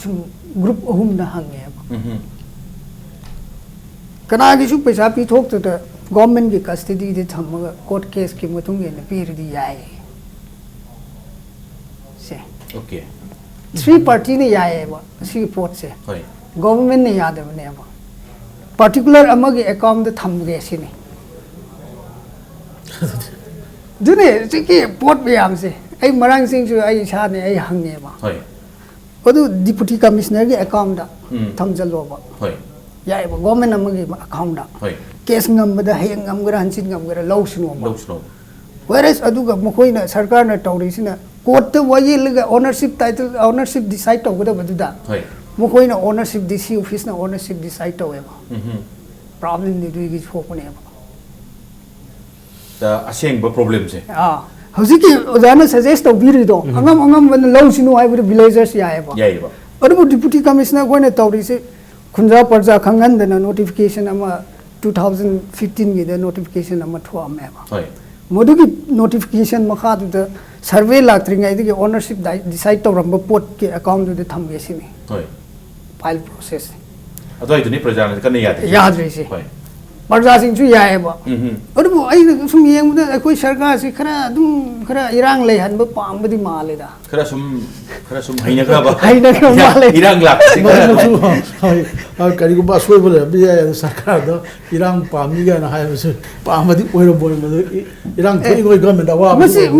सुम ग्रुप अहुम ना हंगे कनागिसु पैसा पीथोक्तदा गवर्नमेंट की कस्टडी दे थमगा कोर्ट केस की मतुंग ने पीरदी याय से ओके 3 पार्टी ने याय बा सी पोर्ट से होय गवर्नमेंट ने याद बने बा पर्टिकुलर अमगे अकाउंट दे थमगे सिने दुने सिकी पोर्ट बेयाम से आई मरांग सिंह सु आई छा ने आई हंगे बा होय ओदु डिप्टी कमिश्नर के अकाउंट दा थमजलो बा होय याय बा गवर्नमेंट अमगे अकाउंट दा होय case ngambada hayang ngamgara hansin ngamgara lawsno लौसनो whereas aduga mokoina sarkar na tawrisina court ta wayilga ownership title ownership decide tawgada baduda होय mokoina ownership dc office na ownership decide taweba problem ni duigi phokone ba द असेंग problem से hojiki odana suggest tawbiri do angam ban lawsno ai villagers yaeba याइबा adubu deputy commissioner koina tawrise khunja parja khangan dana notification ama 2015 gay notification अमा थोअमे होय मधुगी notification मखा दु सर्वे लाक्ट्रिंग ownership decide तौरब pot के account थमे सिनी होय फाइल प्रोसेस अदुनी प्रजा कन याद्रे से होय प्रजा सिंह याब सूम ये सरकार से खरा इरांग लेहन पाबदी मालेदा खरा सुम हैनग्रब माले इरांग लाक्सिंग करीगुम्बा सोइब लेबि याय सरकार दो इरांग पामी गाना हायबसु पामदी ओइरो बोय मदो इरांग थोइगोय गवर्नमेंट अवा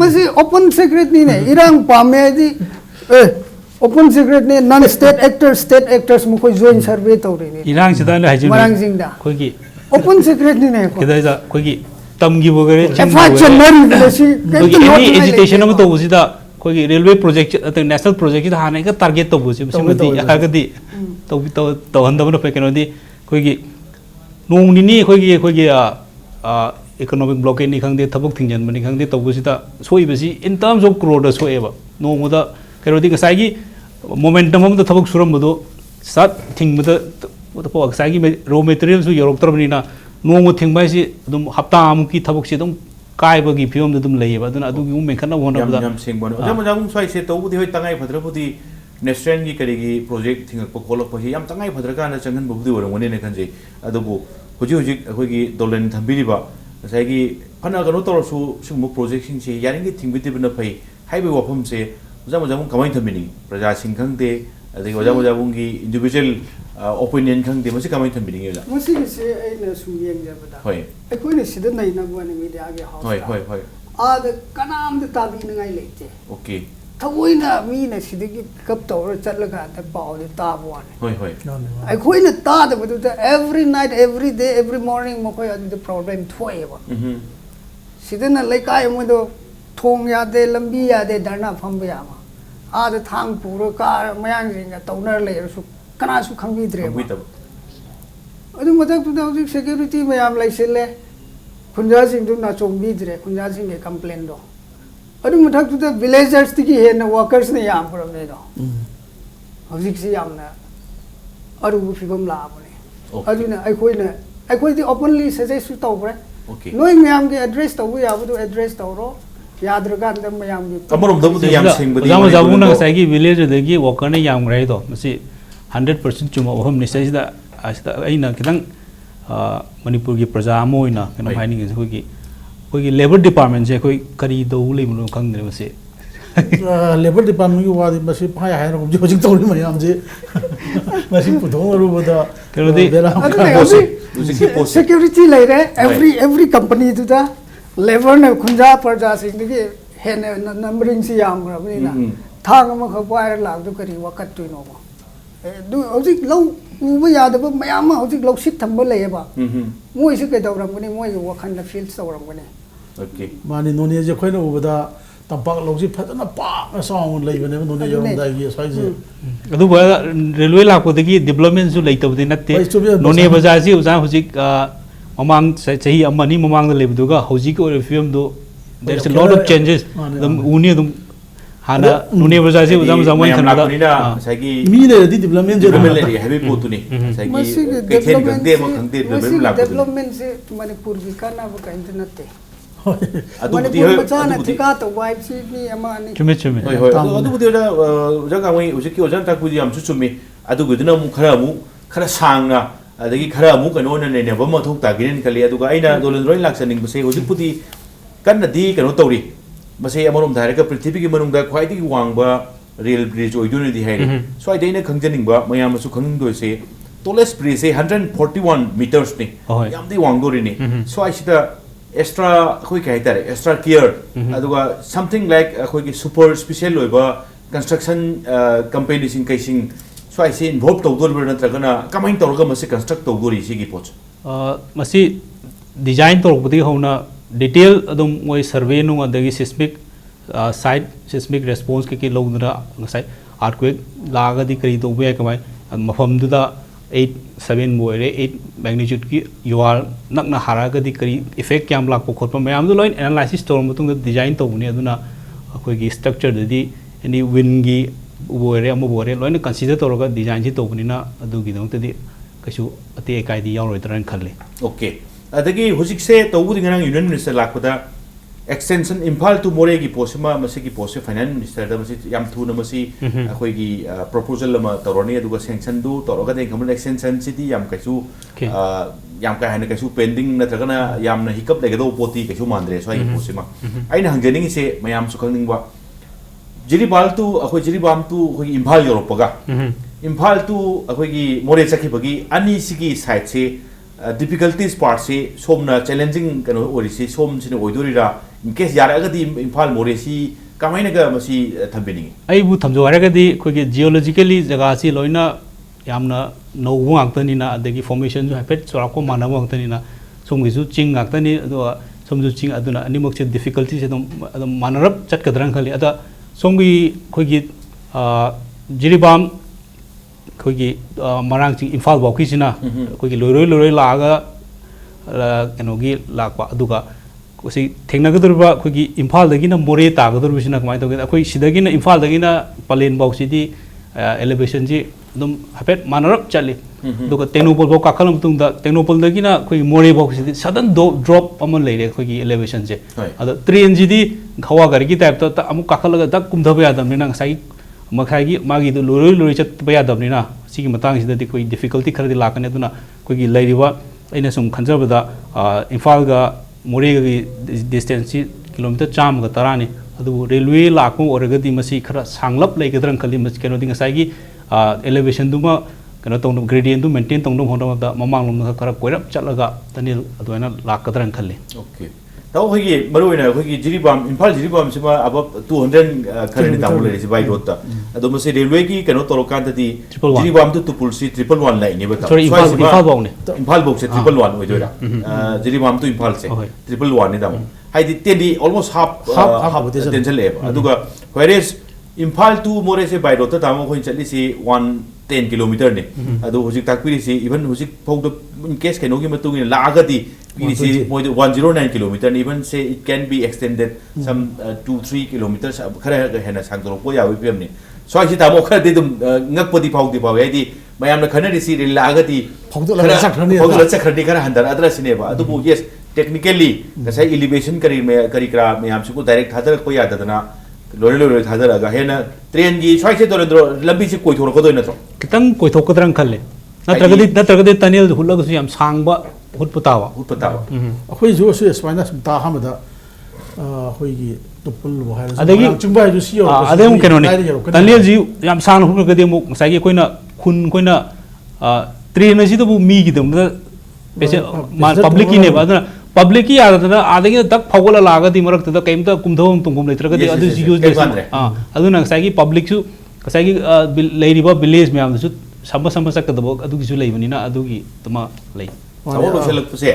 मसी ओपन सीक्रेट नी ने इरांग पामे दी ओपन सीक्रेट ने नॉन स्टेट एक्टर्स मुको जॉइन सर्वे तौरे ने इरांग सिदा ने हाइजु मरांग जिंदा खोगी ओपन सीक्रेट नी ने किदा जा खोगी तमगी बगरे एफा चनर लेसी एनी एजुकेशन अम तो उसिदा खोगी रेलवे प्रोजेक्ट अत नेशनल प्रोजेक्ट हाने का टारगेट तो बुसि मति यागदी तो हंदबन पे केनोदी खोगी नोंग निनी खोगी इकोनॉमिक ब्लॉकेज नि खंगदे थबक थिंजन बनि खंगदे तो बुसिदा सोइबसि इन टर्म्स ऑफ क्रोड सोएबा नोंगदा केरोदी गसाइगी मोमेंटम हम थबक सुरमबदो सात थिंगबदा तो गसाइगी रॉ मटेरियल सु योरक्तरबनिना नोंग थिंगबाइसि दुम हप्ता अमुकी थबक से दुम कायबगी फियम दुम लेबा अदुना अदुगी मेखना होनबदा यम सिंगबन जम जम स्वाइ से तौबुदी होय तंगाई फद्रबुदी नेशनल की करीगी प्रोजेक्ट थिंगक कोलक पहि यम तंगाई फद्रकाना चंगन बबुदी वरंगने ने खंजे अदुबु हुजि हुजि अखोगी दोलन थंबिरिबा गसाइगी फना गनो तोरसु सिंगमु प्रोजेक्ट सिंग से यारिंगी थिंगबिदिबना फै हाइबे वफम से जम जम कमाई थंबिनी प्रजा सिंग खंगते अदगी वजा वजाबुंगी इंडिविजुअल ओपिनियन खंगते मसे कमाई थंबिनी गेला मसी से एना सुयेंग जबदा होय अखोइने सिदा नैना बने मीडिया के हाउस होय होय होय आद कनाम द ताबी नंगाई लेते ओके थवोइना मीना सिदगी पिकअप तौर चलगा त पाव दे ताबवाने होय होय अखोइने तादबदु the every night every day every morning मखोय अदु प्रॉब्लम थोएबा सिदना लेकाय मदो थोंग यादे लंबी यादे धरना फंब यामा आद थांग पुरो कार मयांग जिंगा तौनर लेरसु कनासु खंगीद्रे अदु मदक तुदा हौजिक सिक्योरिटी मयाम लाइसिले खुंजा सिंह दु ना चोंबीद्रे खुंजा सिंह के कंप्लेन दो अदु मदक तुदा विलेजर्स तिकी हेन वर्कर्स ने याम परमे दो हौजिक से यामना अरु फिबम लाबने अदुना अखोइदि ओपनली सजेस्ट तौब्रे नोय मयाम के एड्रेस तौबु याबदु एड्रेस तौरो याद्रगान द मयाम की अमरोम दबुदी याम सिंगबदी जाम जाबुना गसाइगी विलेज दगी वकरने याम ग्राइ दो मसी 100% चुमा ओहम निसैदा आस्ता अइना किदंग मणिपुर की प्रजा अमो होइना कनो हाइनिंग कोई लेबर डिपार्टमेंट से कोई करी दो लेबनो खंगदरे मसे लेबर डिपार्टमेंट की वादी मसी फाय हायर को जोजिक तौरी मयाम जे मसी पुथोंगरु बदा केरोदी सिक्योरिटी लेरे एवरी कंपनी दुदा लेबर ने खुंजा प्रजा सिंह की हेन नंबरिंग से याम ग्रबनिना थांग अम खपायर लाग दु करी वकत तुइनो दु हौजिक लौ उबा यादब मयाम हौजिक लौ सिट थंब लेबा मोय से कदौरमगनी मोय वखन फील तौरमगनी ओके मानी नोने जे खोइनो उबदा तंपाक लौजी फतना पाक साउंड लेबने नोने यरमदागी साइजे अदु रेलवे लाकोदगी डेवलपमेंट सु लेतबदि नत्ते नोने बाजार जी उजा हुजिक ममांग सही अमनी ममांग लेबदुगा हुजिक और फिल्म दो there is a lot of changes दम उनी दम हाना नोने बाजार जी उजा मजामन खनादा सगी मीने दि डेवलपमेंट जे डेवलपमेंट हैवी पोतुनी सगी केखेन गंदे म खंगते डेवलपमेंट से मणिपुर की काना ब काइन नत्ते अदुबुदी होय बचाना थिका तो वाइब सी नि अमानी चुमे चुमे होय होय अदुबुदी जगा वई उजिकी ओजन ताकुदी याम चुमे अदुगुदना मु खरा सांगना अदगी खरा अमु कनो ने ने बम थोक तागिन खली अदुगा आइना दोलन रोइन लाक्सनिंग बसे होजिपुदी कन्नदी कनो तौरी बसे अमरोम धारे का पृथ्वी की मनुंग दा ख्वाइदी वांगबा रेल ब्रिज ओइदुनि दी है स्वाइ देने खंगजनिंगबा मयाम सु खंगदोसे टोलेस्ट ब्रिज से 141 मीटर्स ने यामदी वांगदोरि ने स्वाइ सिदा एक्स्ट्रा खोइ काय तारे एक्स्ट्रा केयर अदुगा समथिंग लाइक खोइ की सुपर स्पेशल होइबा कंस्ट्रक्शन कंपनी सिंग कैसिंग स्वाइ से इन्वॉल्व तौदोर नत्रगना कमाइन तौरगा मसे कंस्ट्रक्ट तौदोरि सिगी पोच मसी डिजाइन तौरबदी होना डिटेल अदुम मोय सर्वे नु अदगी सिस्मिक साइट सिस्मिक रेस्पॉन्स के लौदना ngsai earthquake लागदी करी तौबे कमाय मफमदुदा 8.7 बोरे 8 मैग्नीट्यूड की यूआर नकना हारागदी करी इफेक्ट क्याम लाको खोप मैम दु लोइन एनालाइसिस तौर मतुंग डिजाइन तौबनी अदुना अखोगी स्ट्रक्चर ददी एनी विंड की बोरे अमु बोरे लोइन कंसीडर तौरगा डिजाइन जी तौबनीना अदुगी दंतदी कछु अते एकाइदी यावरोइदरन खल्ले ओके अदगी हुजिक से तौबुदी ngana यूनियन मिनिस्टर लाखदा extension Imphal to More की पोस्ट में मसी की पोस्ट फाइनेंस मिनिस्टर दा मसी याम थू न मसी कोई की proposal लमा तोरनी अदुगा sanction दो तोरगा दे कमल extension सिटी याम कैसु याम का है न कैसु pending न तरगना याम न हिकअप लेके दो पोती कैसु मांद्रे सो आई पोस्ट में आई न हंगजेनिंग से मयाम सुखंग बा जिरीबाल तो अखोई जिरीबाम तो अखोई इम्फाल यूरोपगा इम्फाल तो अखोई की मोरे चखिबगी अनी सिगी साइड से difficulties part से सोमना challenging कनो ओरिसी सोम सिने ओइदोरिरा in case यारगदी इम्फाल मोरे सी कमाइनगा मसी थंबिनिंग आई बु थमजो हारगदी खोगे जियोलॉजिकली जगह सी लोइना यामना नौबो ngaktanina adagi formation ju hapet sorako manabo ngaktanina somgisu ching ngaktanini ado somju ching aduna animok che difficulty se dom manarap chat kadrang khali ada somgi khogi jiribam खोगी Marang चिंग इम्फाल बाउकी सिना खोगी लोरोय लागा कनोगी लाकपा अदुगा कोसी थेंगनगदुरबा खोगी इम्फाल दगिना मोरे तागदुरबिसिना कमाय तोगे अखोई सिदगिना Imphal दगिना पलेन बाउसीदी elevation जी दम हपेट मानरप चली दुगा टेक्नोपोल बो काखलम तुंगदा टेक्नोपोल दगिना खोगी मोरे बाउसीदी sudden drop अमन लेरे खोगी elevation जे अद train जीदी खवा गरी की टाइप त अमु काखलगा द कुमधबा यादमनिना साई मखाई मागी लोरी चतप यादबनीना सिगी मतंगसिददी कोई डिफिकल्टी खरदी लाकने अदुना कोई लेरिबा अइना सुम खंजबदा इम्फाल गा मोरे गी डिस्टेंस किलोमीटर 130 अदु रेलवे लाको ओरगदी मसी खरा सांगलप लेगद्रं खली मस केनो दिंग साइगी एलिवेशन दुमा कनो तोंग ग्रेडियंट दु मेंटेन तोंग होनदा ममांग लम खरा कोइरप चलगा तनिल अदुना लाकद्रं खली ओके ताऊ होगी मरुइना होगी जिरीबाम इम्फाल जिरीबाम सिमा अब 200 खरनी ताऊ लेरिसि बाइ रोड ता अदो मसे रेलवे की कनो तोरोकान तदी जिरीबाम तो तुपुल सी 111 लाइन ने बता सॉरी इम्फाल बाउने इम्फाल बॉक्स से 111 ओइदोरा जिरीबाम तो इम्फाल से 111 ने दाम हाइदि तेदी ऑलमोस्ट हाफ टेंशन ले अदुगा व्हेरेस इम्फाल टू मोरे से बाइ रोड ता तामो खोइन चली सी 110 किलोमीटर ने अदो हुजिक ताकपिरि सी इवन हुजिक फौद इन केस कनो की मतुंग लागदी PDC 109 kilometer even say it can be extended some 2-3 kilometers khara hena sangdoro po yawi pm ni so ai ta mo khara de dum ngakpodi phawdi paw ai di mayam na khana risi rila agati phawdo la sakhrani khara handar adra sine ba adu bu yes technically kasai elevation kari me kari kra mayam su ko direct hadar ko yada dana lore hadar aga hena train gi swai se doro lambi se koi thoro ko doi na tro kitang koi thok kadrang khalle natragadi tanil hulag su yam sangba उत्पतावा अखोई जो से spinous ता हमदा अखोई टुपुल वहाय अदगी चुंबा जो सियो अदम केनोने तनिल जी याम सांग hook गदे मु साइगे कोइना खुन कोइना ट्रेन जी तो मी की दम पेसे पब्लिक की ने बदना पब्लिक की आदना आदगी तक फगोला लागदी मरक त कैम त कुमधोम तुंगुम लेत्रगदी अदु यूजलेस अदुना साइगे पब्लिक सु साइगे लेरिबा विलेज में आम सु सम सकदबो अदुगी सु लेबनिना अदुगी तमा ले तामो लोसेलकपसे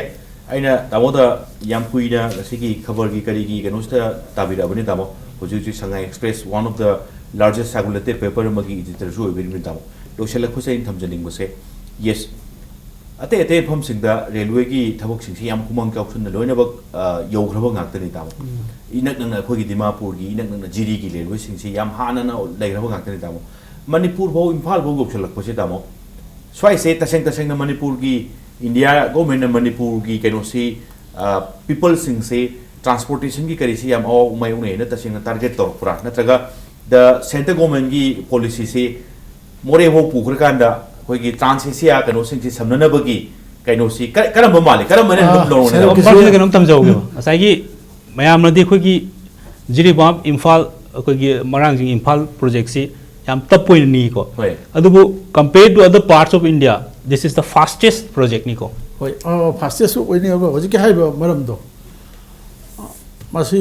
आइना तामोदा याम कुइना गसिगी खबर की करीगी कनोस्ता ताबिराबनि तामो हुजुजु Sangai express one of the largest circulated paper मगी एडिटर जो बिरिमिन तामो लोसेलकपसे इन थमजनिंग बसे यस अते फम सिंगदा रेलवे की थबक सिंगसी याम कुमंग काउसन लोइनबक यौग्रबा ngakतनि तामो इनक नंग अखोगी दिमापुर की इनक नंग जिरी की रेलवे सिंगसी याम हानना लेग्रबा ngakतनि तामो मणिपुर भो इम्फाल भो गोक्षलकपसे तामो स्वाइ से तसेंग मणिपुर की इंडिया गवर्नमेंट मणिपुर की कैनोसी पीपल सिंग से ट्रांसपोर्टेशन की करीसी याम ओ मै उने न तसेंग टारगेट तोरपुरा नत्रगा द सेंटर गवर्नमेंट की पॉलिसी से मोरे हो पुखरकांदा कोई ट्रांस एशिया कैनो सिंग से समननबगी कैनोसी करम माले करम मन लोन ने कैनो तमजौगे असागी मयाम नदी खोगी जिरीबाम इम्फाल कोगी मरांग जिंग इम्फाल प्रोजेक्ट से याम तपोइन नी को अदुबु compared to other parts of India this is the fastest project niko hoi fastest oini go hoji ke haiba maram do masi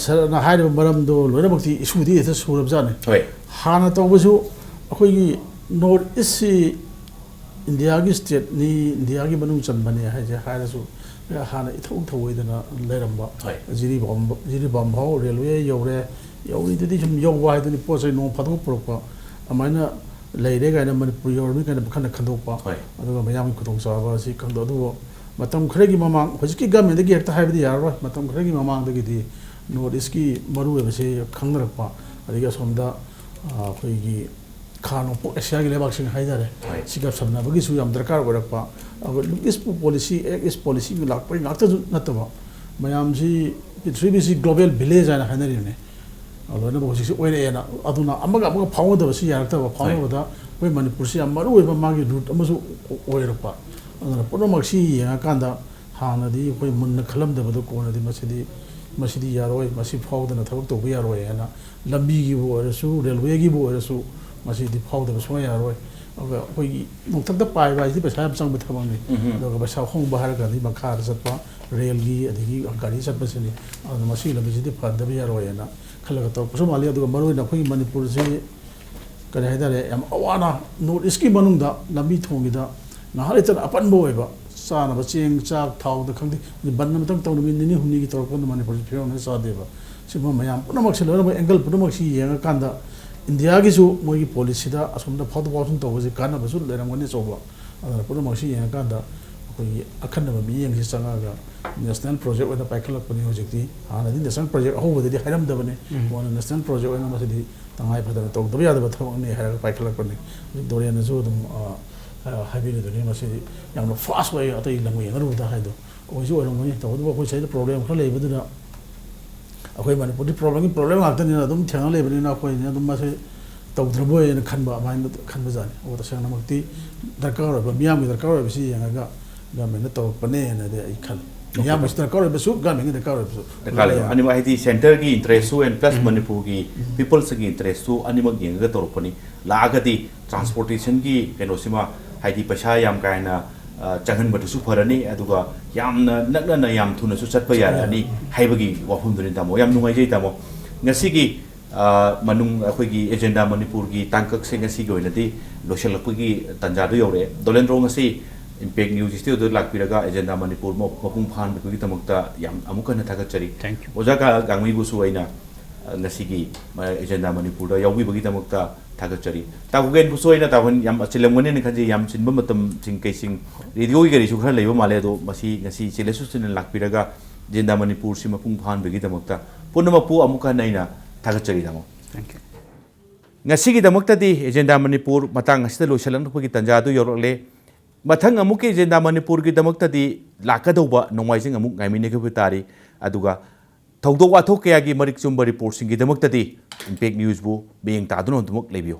sarana haiba maram do loina bakti issue di esa surab jane hoi hana to busu akoi gi north east india gi state ni india gi manung chanbane haje haira su hana ithau thoidana leramba jiri bam bhau railway yori didi jum yowa haidani posai no phadu propa amaina लेरे गायना मनपुर योरमी गायना बखन खंदोपा अदुगा मयाम खुदोंग साबा सि खंदो अदु मतम खरेगी ममांग हजिकी government दगी हेक्ता हाइबदी यारो मतम खरेगी ममांग दगी दि north east की मरु बेसे खंगरपा अदिगा सोमदा अखोइगी खानो पो एशिया की लेबाक सिंग हाइदारे सिगप सबना बगी सु याम दरकार ओरपा अब ईस्ट पॉलिसी एक ईस्ट पॉलिसी लाक पर नाक्ता नतबा ꯃꯌꯥꯝꯁꯤ ꯄ꯭ꯔꯤꯊꯤꯕꯤꯁꯤ ꯒ꯭ꯂꯣꯕꯦꯜ ꯚꯤꯂꯦꯖ ꯍꯥꯏꯅ ꯍꯥꯏꯅꯔꯤꯕꯅꯤ ꯂꯣꯏꯅꯃꯛ ꯍꯧꯖꯤꯛꯁꯤ ꯑꯣꯏꯔꯛꯑꯦꯅ ꯑꯗꯨꯅ ꯑꯃꯒ ꯐꯥꯎꯅꯗꯕꯁꯤ ꯌꯥꯔꯛꯇꯕ ꯐꯥꯎꯅꯕꯗ ꯑꯩꯈꯣꯏ ꯃꯅꯤꯄꯨꯔꯁꯤ ꯌꯥꯝ ꯃꯔꯨꯑꯣꯏꯕ ꯃꯥꯒꯤ ꯔꯨꯠ ꯑꯃꯁꯨ ꯑꯣꯏꯔꯛꯄ ꯑꯗꯨꯅ ꯄꯨꯝꯅꯃꯛꯁꯤ ꯌꯦꯡꯉꯀꯥꯟꯗ ꯍꯥꯟꯅꯗꯤ ꯑꯩꯈꯣꯏ ꯃꯨꯟꯅ ꯈꯜꯂꯝꯗꯕꯗꯣ ꯀꯣꯟꯅꯗꯤ ꯃꯁꯤꯗꯤ ꯌꯥꯔꯣꯏ ꯃꯁꯤ ꯐꯥꯎꯗꯅ ꯊꯕꯛ ꯇꯧꯕ ꯌꯥꯔꯣꯏ ꯍꯥꯏꯅ ꯂꯝꯕꯤꯒꯤꯕꯨ ꯑꯣꯏꯔꯁꯨ ꯔꯦꯜꯋꯦꯒꯤꯕꯨ ꯑꯣꯏꯔꯁꯨ ꯃꯁꯤꯗꯤ ꯐꯥꯎꯗꯕ ꯁꯨꯡꯌꯥ ꯌꯥꯔꯣꯏ ꯑꯗꯨꯒ ꯑꯩꯈꯣꯏꯒꯤ ꯅꯣꯡꯊꯛꯇ ꯄꯥꯏꯕ ꯍꯥꯏꯁꯤꯗꯤ ꯄꯩꯁꯥ ꯌꯥꯝ ꯆꯪꯕ ꯊꯕꯛꯅꯤ ꯑꯗꯨꯒ ꯄꯩꯁꯥ ꯍꯣꯡꯕ ꯍꯥꯏꯔꯒꯗꯤ ꯃꯈꯥꯗ ꯆꯠꯄ ꯔꯦꯜꯒꯤ ꯑꯗꯒꯤ ꯒꯥꯔꯤ ꯆꯠꯄꯁꯤꯅꯤ ꯑꯗꯨꯅ ꯃꯁꯤꯒꯤ ꯂꯝꯕꯤꯁꯤꯗꯤ ꯐꯗꯕ ꯌꯥꯔꯣꯏꯅ ꯈꯜꯂꯒ ꯇꯧꯔꯛꯄꯁꯨ ꯃꯥꯜꯂꯤ ꯑꯗꯨꯒ ꯃꯔꯨꯑꯣꯏꯅ ꯑꯩꯈꯣꯏꯒꯤ ꯃꯅꯤꯄꯨꯔꯁꯤ ꯀꯔꯤ ꯍꯥꯏꯇꯥꯔꯦ ꯌꯥꯝ ꯑꯋꯥꯅ ꯅꯣꯔꯠ ꯏꯁꯀꯤ ꯃꯅꯨꯡꯗ ꯂꯝꯕꯤ ꯊꯣꯡꯒꯤꯗ ꯉꯥꯏꯍꯥꯛ ꯂꯩꯇꯅ ꯑꯄꯟꯕ ꯑꯣꯏꯕ ꯆꯥꯅꯕ ꯆꯦꯡ ꯆꯥꯛ ꯊꯥꯎꯗ ꯈꯪꯗꯦ ꯕꯟ ꯑꯃꯇꯪ ꯇꯧ ꯅꯨꯃꯤꯠ ꯅꯤꯅꯤ ꯍꯨꯝꯅꯤꯒꯤ ꯇꯧꯔꯛꯄꯗ ꯃꯅꯤꯄꯨꯔꯁꯤ ꯐꯤꯕꯝ ꯑꯃ ꯆꯥꯗꯦꯕ ꯁꯤꯒꯨꯝꯕ ꯃꯌꯥꯝ ꯄꯨꯝꯅꯃꯛꯁꯤ ꯂꯣꯏꯅꯃꯛ ꯑꯦꯡꯒꯜ ꯄꯨꯝꯅꯃꯛꯁꯤ ꯌꯦꯡꯉꯀꯥꯟꯗ ꯏꯟꯗꯤꯌꯥꯒꯤꯁꯨ ꯃꯣꯏꯒꯤ ꯄꯣꯂꯤꯁꯤꯗ ꯑꯁꯣꯝꯗ ꯐꯥꯎꯗꯣꯛ ꯐꯥꯎꯖꯤꯟ ꯇꯧꯕꯁꯤ ꯀꯥꯟꯅꯕꯁꯨ ꯂꯩꯔꯝꯒꯅꯤ ꯑꯆꯧꯕ ꯑꯗꯨꯅ ꯄꯨꯝꯅꯃꯛꯁꯤ ꯌꯦꯡꯉꯀꯥꯟꯗ ꯑꯩꯈꯣꯏꯒꯤ ꯑꯈꯟꯅꯕ ꯃꯤꯠꯌꯦꯡꯁꯤ ꯆꯪꯉꯒ ꯅꯦꯁꯅꯦꯜ ꯄ꯭ꯔꯣꯖꯦꯛ ꯑꯣꯏꯅ ꯄꯥꯏꯈꯠꯂꯛꯄꯅꯤ ꯍꯧꯖꯤꯛꯇꯤ ꯍꯥꯟꯅꯗꯤ ꯅꯦꯁꯅꯦꯜ ꯄ꯭ꯔꯣꯖꯦꯛ ꯑꯍꯧꯕꯗꯗꯤ ꯍꯥꯏꯔꯝꯗꯕꯅꯤ ꯀꯣꯟꯅ ꯅꯦꯁꯅꯦꯜ ꯄ꯭ꯔꯣꯖꯦꯛ ꯑꯣꯏꯅ ꯃꯁꯤꯗꯤ ꯇꯉꯥꯏ ꯐꯗꯅ ꯇꯧꯗꯕ ꯌꯥꯗꯕ ꯊꯕꯛꯅꯤ ꯍꯥꯏꯔꯒ ꯄꯥꯏꯈꯠꯂꯛꯄꯅꯤ ꯍꯧꯖꯤꯛ ꯗꯣꯔꯦꯟꯅꯁꯨ ꯑꯗꯨꯝ ꯍꯥꯏꯕꯤꯔꯤꯗꯨꯅꯤ ꯃꯁꯤꯗꯤ ꯌꯥꯝꯅ ꯐꯥꯁ ꯑꯣꯏ ꯑꯇꯩ ꯂꯝꯒ ꯌꯦꯡꯅꯔꯨꯕꯗ ꯍꯥꯏꯗꯣ ꯑꯣꯏꯁꯨ ꯑꯣꯏꯔꯝꯒꯅꯤ ꯇꯧꯕꯇꯕꯨ ꯑꯩꯈꯣꯏ ꯁꯤꯗ ꯄ꯭ꯔꯣꯕ꯭ꯂꯦꯝ ꯈꯔ ꯂꯩꯕꯗꯨꯅ ꯑꯩꯈꯣꯏ ꯃꯅꯤꯄꯨꯔꯗꯤ ꯄ꯭ꯔꯣꯕ꯭ꯂꯦꯝ ꯉꯥꯛꯇꯅꯤꯅ ꯑꯗꯨꯝ ꯊꯦꯡꯅ ꯂꯩꯕꯅꯤꯅ ꯑꯩꯈꯣꯏꯅ ꯑꯗꯨꯝ ꯃꯁꯤ ꯇꯧꯗ꯭ꯔꯕꯣꯏꯅ ꯈꯟꯕ ꯑꯗꯨꯃꯥꯏꯅ ꯈꯟꯕꯖꯥꯠꯅꯤ ꯑꯗꯨꯒ ꯇꯁꯦꯡꯅꯃꯛꯇꯤ ꯗꯔꯀꯥꯔ ꯑꯣꯏꯕ ꯃꯤꯌꯥꯝꯒꯤ ꯗꯔꯀꯥꯔ ꯑꯣꯏꯕꯁꯤ ꯌꯦꯡꯉꯒ ꯒꯃꯦꯟꯅ ꯇꯧꯔꯛꯄꯅꯦꯅꯗꯤ ꯑꯩ ꯈꯜꯂꯤ ꯃꯤꯌꯥꯝꯒꯤꯁꯨ ꯗꯔꯀꯥꯔ ꯑꯣꯏꯕꯁꯨ ꯒꯃꯦꯟꯒꯤ ꯗꯔꯀꯥꯔ ꯑꯣꯏꯕꯁꯨ ꯑꯅꯤꯃꯛ ꯍꯥꯏꯗꯤ ꯁꯦꯟꯇꯔꯒꯤ ꯏꯟꯇꯔꯦꯁꯁꯨ ꯑꯦꯟ ꯄ꯭ꯂꯁ ꯃꯅꯤꯄꯨꯔꯒꯤ ꯄꯤꯄꯜꯁꯒꯤ ꯏꯟꯇꯔꯦꯁꯁꯨ ꯑꯅꯤꯃꯛ ꯌꯦꯡꯉꯒ ꯇꯧꯔꯛꯄꯅꯤ ꯂꯥꯛꯑꯒꯗꯤ ꯇ꯭ꯔꯥꯟꯁꯄꯣꯔꯇꯦꯁꯟꯒꯤ ꯀꯩꯅꯣꯁꯤꯃ ꯍꯥꯏꯗꯤ ꯄꯩꯁꯥ ꯌꯥꯝ ꯀꯥ ꯍꯦꯟꯅ ꯆꯪꯍꯟꯕꯗꯨꯁꯨ ꯐꯔꯅꯤ ꯑꯗꯨꯒ ꯌꯥꯝꯅ ꯅꯛꯅꯅ ꯌꯥꯝ ꯊꯨꯅꯁꯨ ꯆꯠꯄ ꯌꯥꯔꯛꯑꯅꯤ ꯍꯥꯏꯕꯒꯤ ꯋꯥꯐꯝꯗꯨꯅꯤ ꯇꯥꯃꯣ ꯌꯥꯝ ꯅꯨꯡꯉꯥꯏꯖꯩ ꯇꯥꯃꯣ ꯉꯁꯤꯒꯤ ꯃꯅꯨꯡ ꯑꯩꯈꯣꯏꯒꯤ ꯑꯦꯖꯦꯟꯗꯥ ꯃꯅꯤꯄꯨꯔꯒꯤ ꯇꯥꯡꯀꯛꯁꯦ ꯉꯁꯤꯒꯤ ꯑꯣꯏꯅꯗꯤ ꯂꯣꯏꯁꯤꯜꯂꯛꯄꯒꯤ ꯇꯥꯟꯖꯥꯗꯨ ꯌꯧꯔꯛꯑꯦ ꯗꯣꯂꯦꯟꯗ꯭ꯔꯣ ꯉꯁꯤ ꯏꯝꯄꯦꯛ ꯅ꯭ꯌꯨꯁ ꯁ꯭ꯇꯨꯗꯤꯑꯣꯗ ꯂꯥꯛꯄꯤꯔꯒ ꯑꯦꯖꯦꯟꯗꯥ ꯃꯅꯤꯄꯨꯔ ꯃꯄꯨꯡ ꯐꯥꯍꯟꯕꯒꯤꯗꯃꯛꯇ ꯌꯥꯝ ꯑꯃꯨꯛ ꯍꯟꯅ ꯊꯥꯒꯠꯆꯔꯤ Thank you. ꯑꯣꯖꯥ ꯒꯥꯡꯃꯩꯕꯨꯁꯨ ꯑꯩꯅ ꯉꯁꯤꯒꯤ ꯑꯦꯖꯦꯟꯗꯥ ꯃꯅꯤꯄꯨꯔꯗ ꯌꯥꯎꯕꯤꯕꯒꯤꯗꯃꯛꯇ ꯊꯥꯒꯠꯆꯔꯤ ꯇꯥꯒꯨꯒꯦꯟꯕꯨꯁꯨ ꯑꯩꯅ ꯇꯥꯒꯨꯟ ꯌꯥꯝ ꯆꯤꯜꯂꯝꯒꯅꯤꯅ ꯈꯟꯖꯩ ꯌꯥꯝ ꯆꯤꯟꯕ ꯃꯇꯝꯁꯤꯡ ꯀꯩꯁꯤꯡ ꯔꯦꯗꯤꯑꯣꯒꯤ ꯀꯔꯤꯁꯨ ꯈꯔ ꯂꯩꯕ ꯃꯥꯜꯂꯦ ꯑꯗꯣ ꯃꯁꯤ ꯉꯁꯤ ꯆꯤꯜꯂꯁꯨ ꯆꯤꯟꯅ ꯂꯥꯛꯄꯤꯔꯒ ꯑꯦꯖꯦꯟꯗꯥ ꯃꯅꯤꯄꯨꯔꯁꯤ ꯃꯄꯨꯡ ꯐꯥꯍꯟꯕꯒꯤꯗꯃꯛꯇ ꯄꯨꯝꯅꯃꯛꯄꯨ ꯑꯃꯨꯛ ꯍꯟꯅ ꯑꯩꯅ ꯊꯥꯒꯠꯆꯔꯤ ꯇꯥꯃꯣ Thank you. ꯉꯁꯤꯒꯤꯗꯃꯛꯇꯗꯤ ꯑꯦꯖꯦꯟꯗꯥ ꯃꯅꯤꯄꯨꯔ ꯃꯇꯥꯡ ꯑꯁꯤꯗ ꯂꯣꯏꯁꯤꯜꯂꯛꯄꯒꯤ ꯇꯥꯟꯖꯥꯗꯨ ꯌꯧꯔꯛꯂꯦ ꯃꯊꯪ ꯑꯃꯨꯛꯀꯤ ꯑꯦꯖꯦꯟꯗꯥ ꯃꯅꯤꯄꯨꯔꯒꯤꯗꯃꯛꯇꯗꯤ ꯂꯥꯛꯀꯗꯧꯕ ꯅꯣꯡꯃꯥꯏꯖꯤꯡ ꯑꯃꯨꯛ ꯉꯥꯏꯃꯤꯟꯅꯈꯤꯕ ꯇꯥꯔꯤ ꯑꯗꯨꯒ ꯊꯧꯗꯣꯛ ꯋꯥꯊꯣꯛ ꯀꯌꯥꯒꯤ ꯃꯔꯤꯛ ꯆꯨꯝꯕ ꯔꯤꯄꯣꯔꯠꯁꯤꯡꯒꯤꯗꯃꯛꯇꯗꯤ ꯏꯝꯄꯦꯛ ꯅ꯭ꯌꯨꯁꯕꯨ ꯃꯤꯠꯌꯦꯡ ꯇꯥꯗꯨꯅ ꯑꯗꯨꯃꯛ ꯂꯩꯕꯤꯌꯨ